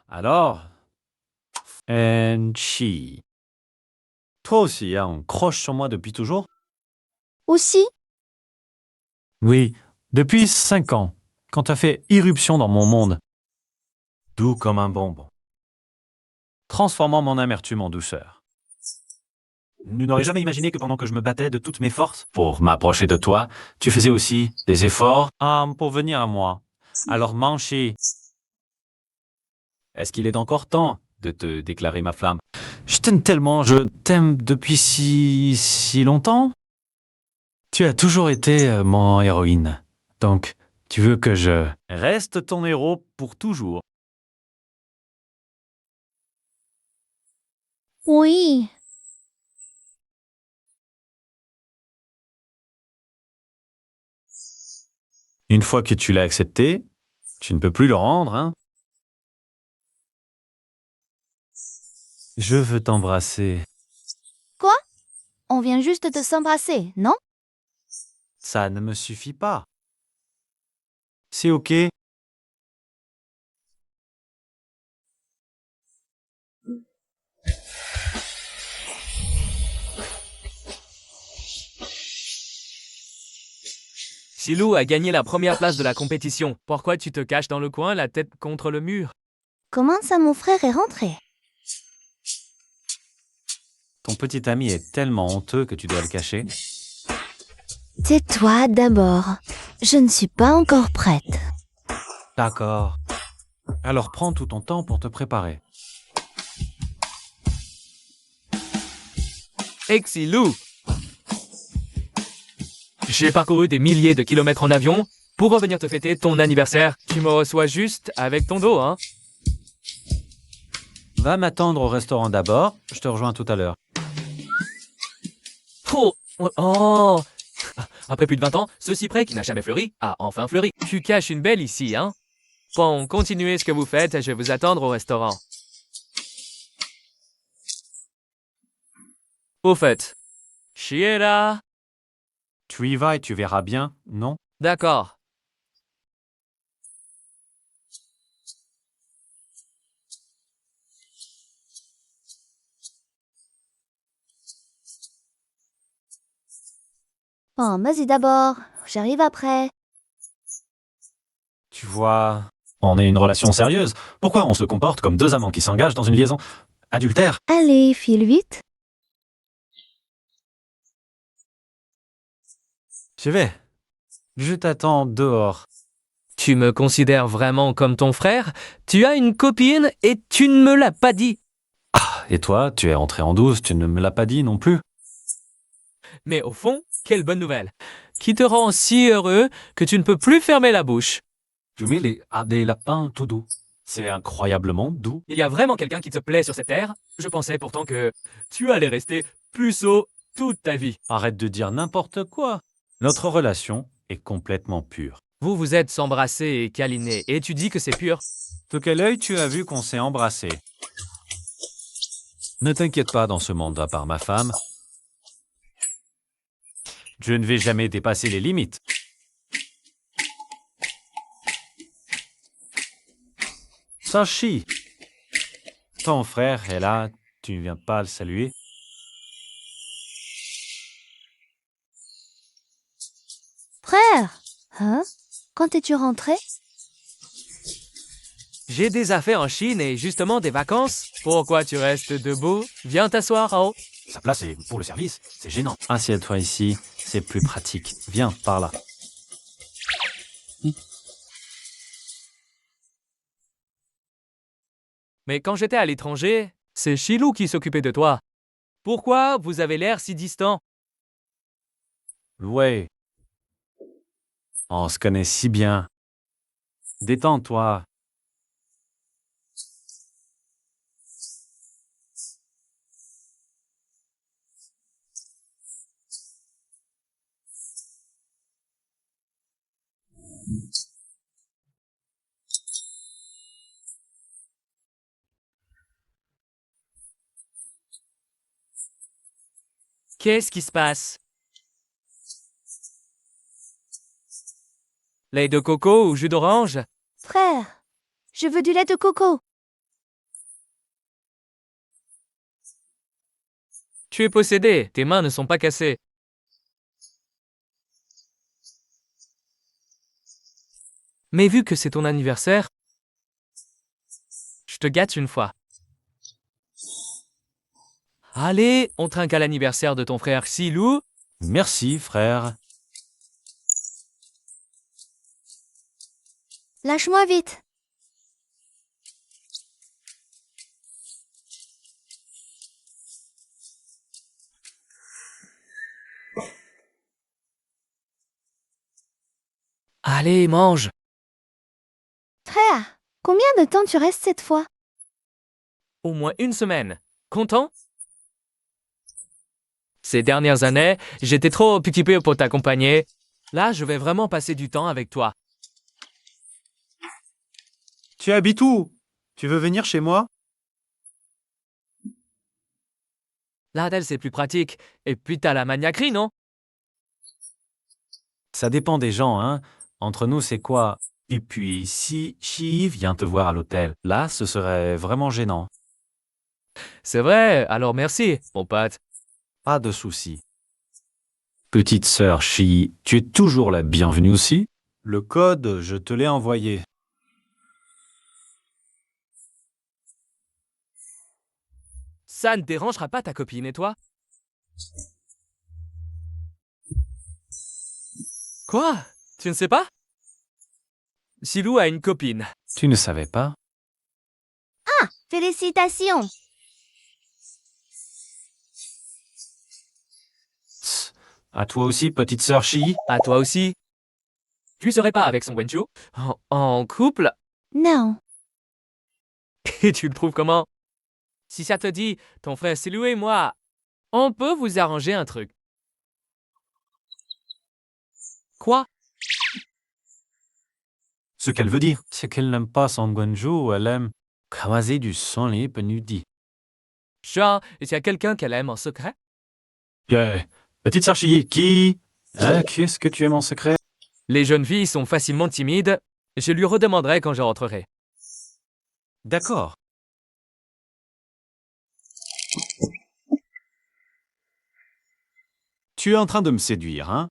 Alors, chi. Toi aussi, hein, on croche sur moi depuis toujours? Aussi? Oui, depuis 5 ans, quand t'as fait irruption dans mon monde. Doux comme un bonbon. Transformant mon amertume en douceur. Tu n'aurais jamais imaginé que pendant que je me battais de toutes mes forces pour m'approcher de toi, tu faisais aussi des efforts pour venir à moi. Alors Manchi, est-ce qu'il est encore temps de te déclarer ma flamme? Je t'aime tellement, je t'aime depuis si longtemps. Tu as toujours été mon héroïne. Donc, tu veux que je reste ton héros pour toujours. Oui. Une fois que tu l'as accepté, tu ne peux plus le rendre, hein? Je veux t'embrasser. On vient juste de s'embrasser, non? Ça ne me suffit pas. C'est ok. Silou a gagné la première place de la compétition. Pourquoi tu te caches dans le coin, la tête contre le mur? Comment ça mon frère est rentré? Ton petit ami est tellement honteux que tu dois le cacher. Tais-toi d'abord. Je ne suis pas encore prête. D'accord. Alors prends tout ton temps pour te préparer. Exilou! J'ai parcouru des milliers de kilomètres en avion pour revenir te fêter ton anniversaire. Tu me reçois juste avec ton dos, hein? Va m'attendre au restaurant d'abord. Je te rejoins tout à l'heure. Oh! Après plus de 20 ans, ce cyprès qui n'a jamais fleuri a enfin fleuri. Tu caches une belle ici, hein? Bon, continuez ce que vous faites et je vais vous attendre au restaurant. Au fait, Shiera. Tu y vas et tu verras bien, non? D'accord. Bon, vas-y d'abord. J'arrive après. Tu vois, on est une relation sérieuse. Pourquoi on se comporte comme deux amants qui s'engagent dans une liaison adultère? Allez, file vite. Je vais. Je t'attends dehors. Tu me considères vraiment comme ton frère? Tu as une copine et tu ne me l'as pas dit. Et toi, tu es entré en douce, tu ne me l'as pas dit non plus. Mais au fond, quelle bonne nouvelle. Qui te rend si heureux que tu ne peux plus fermer la bouche. Je mets des lapins tout doux. C'est incroyablement doux. Il y a vraiment quelqu'un qui te plaît sur cette terre? Je pensais pourtant que tu allais rester puceau toute ta vie. Arrête de dire n'importe quoi. Notre relation est complètement pure. Vous vous êtes embrassés et câlinés, et tu dis que c'est pur. De quel œil tu as vu qu'on s'est embrassé? Ne t'inquiète pas dans ce monde, à part ma femme. Je ne vais jamais dépasser les limites. Sachi, ton frère est là, tu ne viens pas le saluer? Frère, hein? Quand es-tu rentré? J'ai des affaires en Chine et justement des vacances. Pourquoi tu restes debout? Viens t'asseoir en haut. Sa place est pour le service, c'est gênant. Assieds-toi ici, c'est plus pratique. Viens, par là. Mais quand j'étais à l'étranger, c'est Shilou qui s'occupait de toi. Pourquoi vous avez l'air si distant? Ouais. On se connaît si bien. Détends-toi. Qu'est-ce qui se passe? Lait de coco ou jus d'orange? Frère, je veux du lait de coco. Tu es possédé, tes mains ne sont pas cassées. Mais vu que c'est ton anniversaire, je te gâte une fois. Allez, on trinque à l'anniversaire de ton frère Silou. Merci, frère. Lâche-moi vite. Allez, mange. Frère, combien de temps tu restes cette fois? Au moins une semaine. Content? Ces dernières années, j'étais trop occupé pour t'accompagner. Là, je vais vraiment passer du temps avec toi. Tu habites où? Tu veux venir chez moi? L'Ardel, c'est plus pratique. Et puis t'as la maniaquerie, non? Ça dépend des gens, hein. Entre nous, c'est quoi? Et puis, si Chi vient te voir à l'hôtel, là, ce serait vraiment gênant. C'est vrai, alors merci, mon pote. Pas de souci. Petite sœur Chi, tu es toujours la bienvenue aussi? Le code, je te l'ai envoyé. Ça ne dérangera pas ta copine et toi? Quoi? Tu ne sais pas? Silou a une copine. Tu ne savais pas? Félicitations. Tss. À toi aussi, petite sœur Chi? À toi aussi. Tu serais pas avec son Wenchu? En couple? Non. Et tu le trouves comment? Si ça te dit, ton frère Silou et moi, on peut vous arranger un truc. Quoi? Ce qu'elle veut dire. C'est qu'elle n'aime pas son Guanju, elle aime croiser du sang les penudis. Genre, est-ce qu'il y a quelqu'un qu'elle aime en secret? Petite sœur Chi, qui? Qu'est-ce que tu aimes en secret? Les jeunes filles sont facilement timides. Je lui redemanderai quand je rentrerai. D'accord. Tu es en train de me séduire, hein?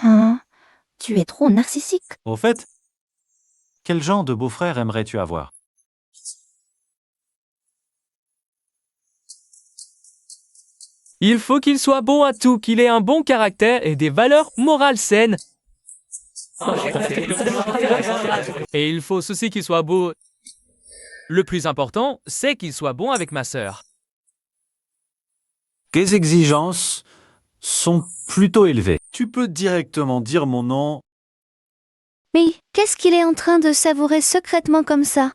Hein? Tu es trop narcissique. Au fait, quel genre de beau-frère aimerais-tu avoir? Il faut qu'il soit bon à tout, qu'il ait un bon caractère et des valeurs morales saines. Et il faut aussi qu'il soit beau. Le plus important, c'est qu'il soit bon avec ma sœur. Tes exigences sont plutôt élevées. Tu peux directement dire mon nom. Mais qu'est-ce qu'il est en train de savourer secrètement comme ça?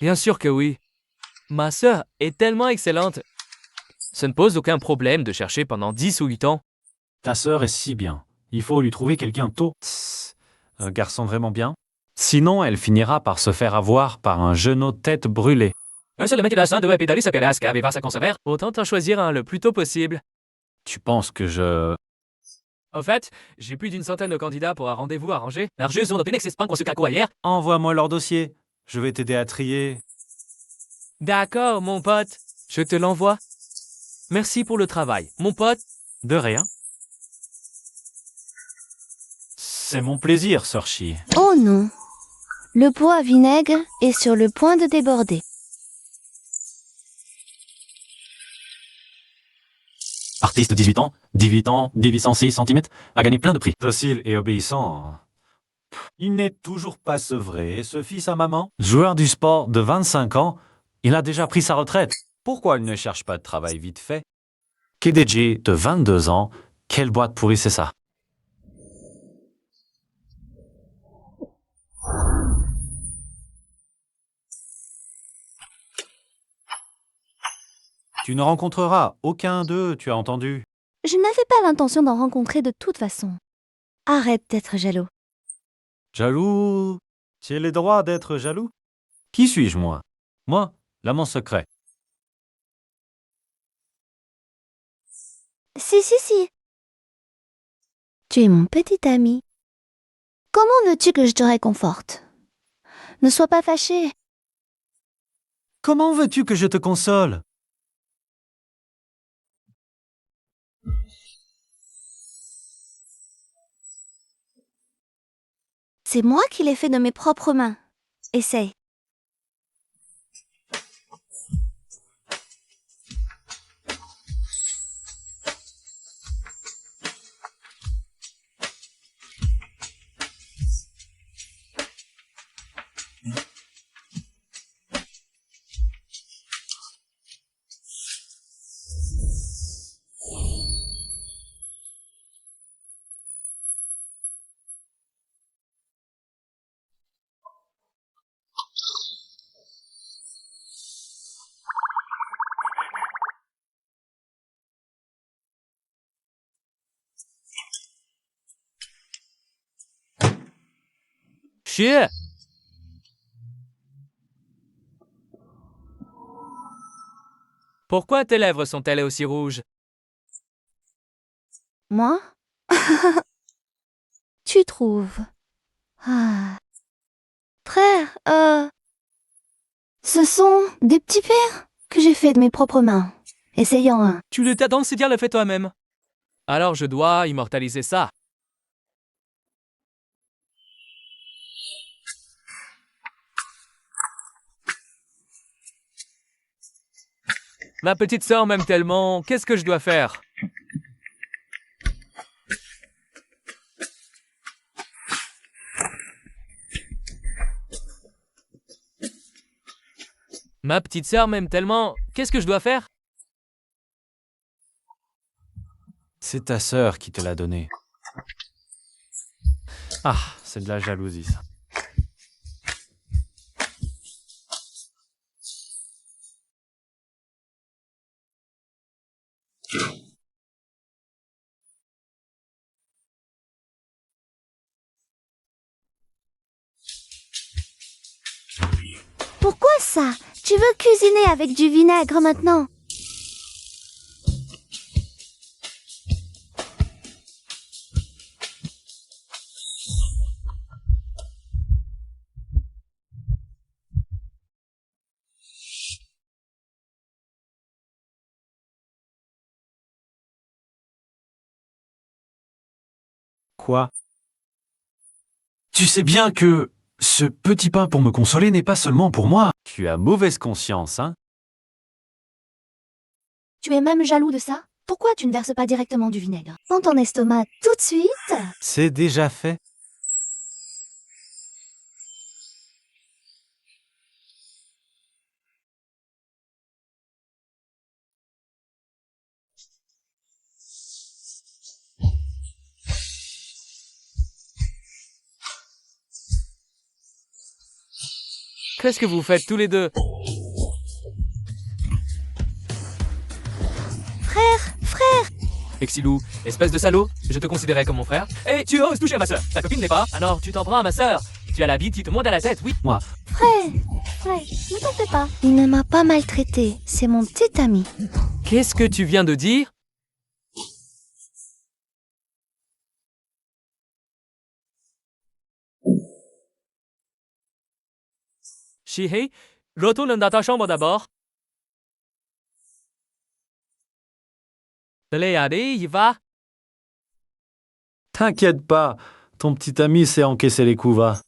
Bien sûr que oui. Ma sœur est tellement excellente. Ça ne pose aucun problème de chercher pendant 10 ou 8 ans. Ta sœur est si bien. Il faut lui trouver quelqu'un tôt. Tss, un garçon vraiment bien. Sinon, elle finira par se faire avoir par un genou tête brûlée. Un seul mec de due pedali sapere che aveva sa conserver. Autant t'en choisir un le plus tôt possible. Tu penses que je... Au fait, j'ai plus d'une centaine de candidats pour un rendez-vous arrangé. L'argeux sont d'opinion que c'est pas qu'on se caco hier. Envoie-moi leur dossier. Je vais t'aider à trier. D'accord, mon pote. Je te l'envoie. Merci pour le travail. Mon pote. De rien. C'est mon plaisir, Sorchi. Oh non. Le pot à vinaigre est sur le point de déborder. Artiste 18 ans, 1806 cm, a gagné plein de prix. Docile et obéissant. Il n'est toujours pas sevré, ce fils à maman. Joueur du sport de 25 ans, il a déjà pris sa retraite. Pourquoi il ne cherche pas de travail vite fait? KDJ de 22 ans, quelle boîte pourrie c'est ça? Tu ne rencontreras aucun d'eux, tu as entendu? Je n'avais pas l'intention d'en rencontrer de toute façon. Arrête d'être jaloux. Jaloux? Tu as le droit d'être jaloux? Qui suis-je, moi? Moi, l'amant secret. Si. Tu es mon petit ami. Comment veux-tu que je te réconforte? Ne sois pas fâché. Comment veux-tu que je te console? C'est moi qui l'ai fait de mes propres mains. Essaye. Chier. Pourquoi tes lèvres sont-elles aussi rouges? Moi? Tu trouves? Ah. Frère, ce sont des petits verres que j'ai faits de mes propres mains. Essayons un. Tu le t'attends de se dire le fait toi-même. Alors je dois immortaliser ça. Ma petite sœur m'aime tellement, qu'est-ce que je dois faire? Ma petite sœur m'aime tellement, qu'est-ce que je dois faire? C'est ta sœur qui te l'a donné. Ah, c'est de la jalousie, ça. Pourquoi ça? Tu veux cuisiner avec du vinaigre maintenant? Quoi? Tu sais bien que ce petit pain pour me consoler n'est pas seulement pour moi. Tu as mauvaise conscience, hein? Tu es même jaloux de ça? Pourquoi tu ne verses pas directement du vinaigre dans ton estomac tout de suite? C'est déjà fait. Qu'est-ce que vous faites tous les deux? Frère, Exilou, espèce de salaud, je te considérais comme mon frère. Et tu oses toucher à ma sœur. Ta copine n'est pas. Alors tu t'en prends à ma sœur. Tu as la vie qui te monte à la tête, oui. Frère, ne t'en fais pas. Il ne m'a pas maltraité. C'est mon petit ami. Qu'est-ce que tu viens de dire? Shihei, retourne dans ta chambre d'abord. Allez, y va. T'inquiète pas, ton petit ami sait encaisser les coups, va.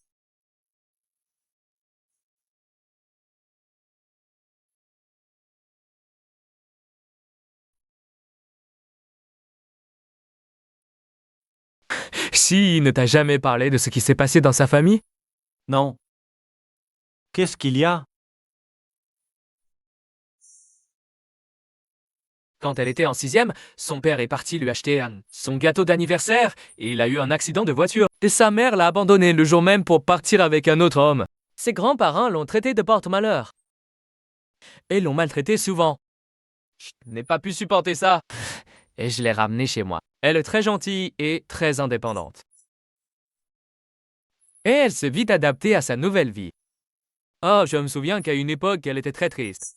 Si, il ne t'a jamais parlé de ce qui s'est passé dans sa famille? Non. Qu'est-ce qu'il y a? Quand elle était en 6e, son père est parti lui acheter son gâteau d'anniversaire et il a eu un accident de voiture. Et sa mère l'a abandonné le jour même pour partir avec un autre homme. Ses grands-parents l'ont traité de porte-malheur. Et l'ont maltraité souvent. Je n'ai pas pu supporter ça. Et je l'ai ramenée chez moi. Elle est très gentille et très indépendante. Et elle s'est vite adaptée à sa nouvelle vie. Oh, je me souviens qu'à une époque, elle était très triste.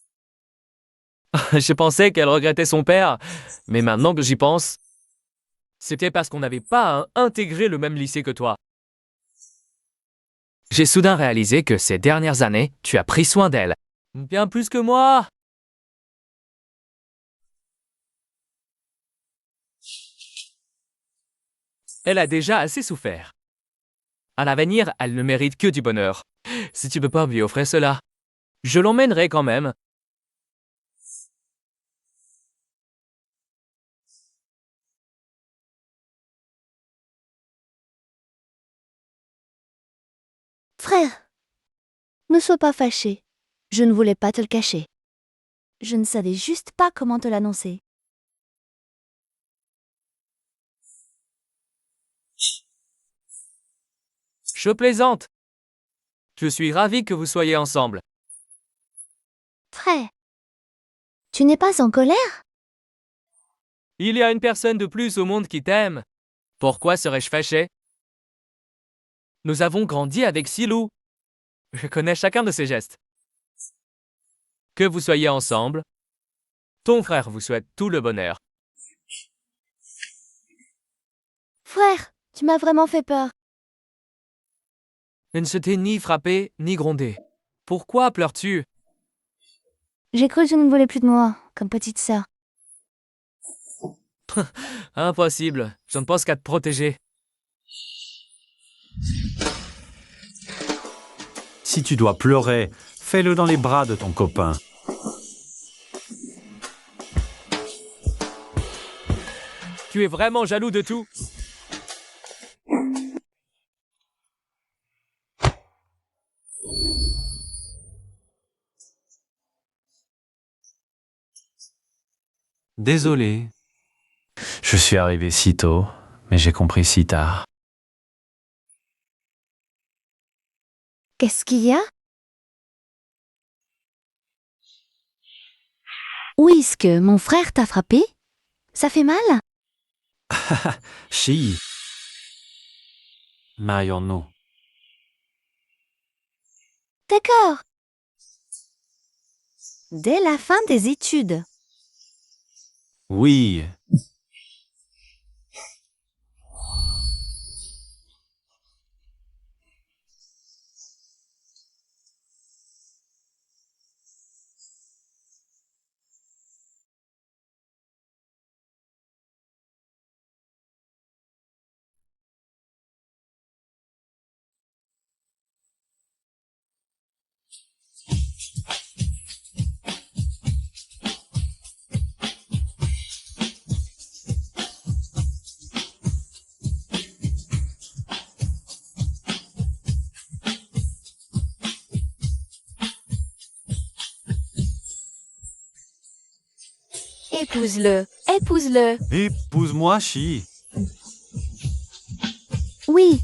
Je pensais qu'elle regrettait son père, mais maintenant que j'y pense, c'était parce qu'on n'avait pas intégré le même lycée que toi. J'ai soudain réalisé que ces dernières années, tu as pris soin d'elle. Bien plus que moi. Elle a déjà assez souffert. À l'avenir, elle ne mérite que du bonheur. Si tu peux pas lui offrir cela, je l'emmènerai quand même. Frère, ne sois pas fâché. Je ne voulais pas te le cacher. Je ne savais juste pas comment te l'annoncer. Je plaisante. Je suis ravi que vous soyez ensemble. Frère, tu n'es pas en colère? Il y a une personne de plus au monde qui t'aime. Pourquoi serais-je fâché? Nous avons grandi avec Silou. Je connais chacun de ses gestes. Que vous soyez ensemble, ton frère vous souhaite tout le bonheur. Frère, tu m'as vraiment fait peur. Je ne t'ai ni frappé, ni grondé. Pourquoi pleures-tu? J'ai cru que je ne voulais plus de moi, comme petite sœur. Impossible, je ne pense qu'à te protéger. Si tu dois pleurer, fais-le dans les bras de ton copain. Tu es vraiment jaloux de tout? Désolé. Je suis arrivé si tôt, mais j'ai compris si tard. Qu'est-ce qu'il y a? Oui, est-ce que mon frère t'a frappé? Ça fait mal? Chi. Marions-nous. D'accord. Dès la fin des études. Oui. Épouse-le, épouse-le. Épouse-moi, Chi. Oui,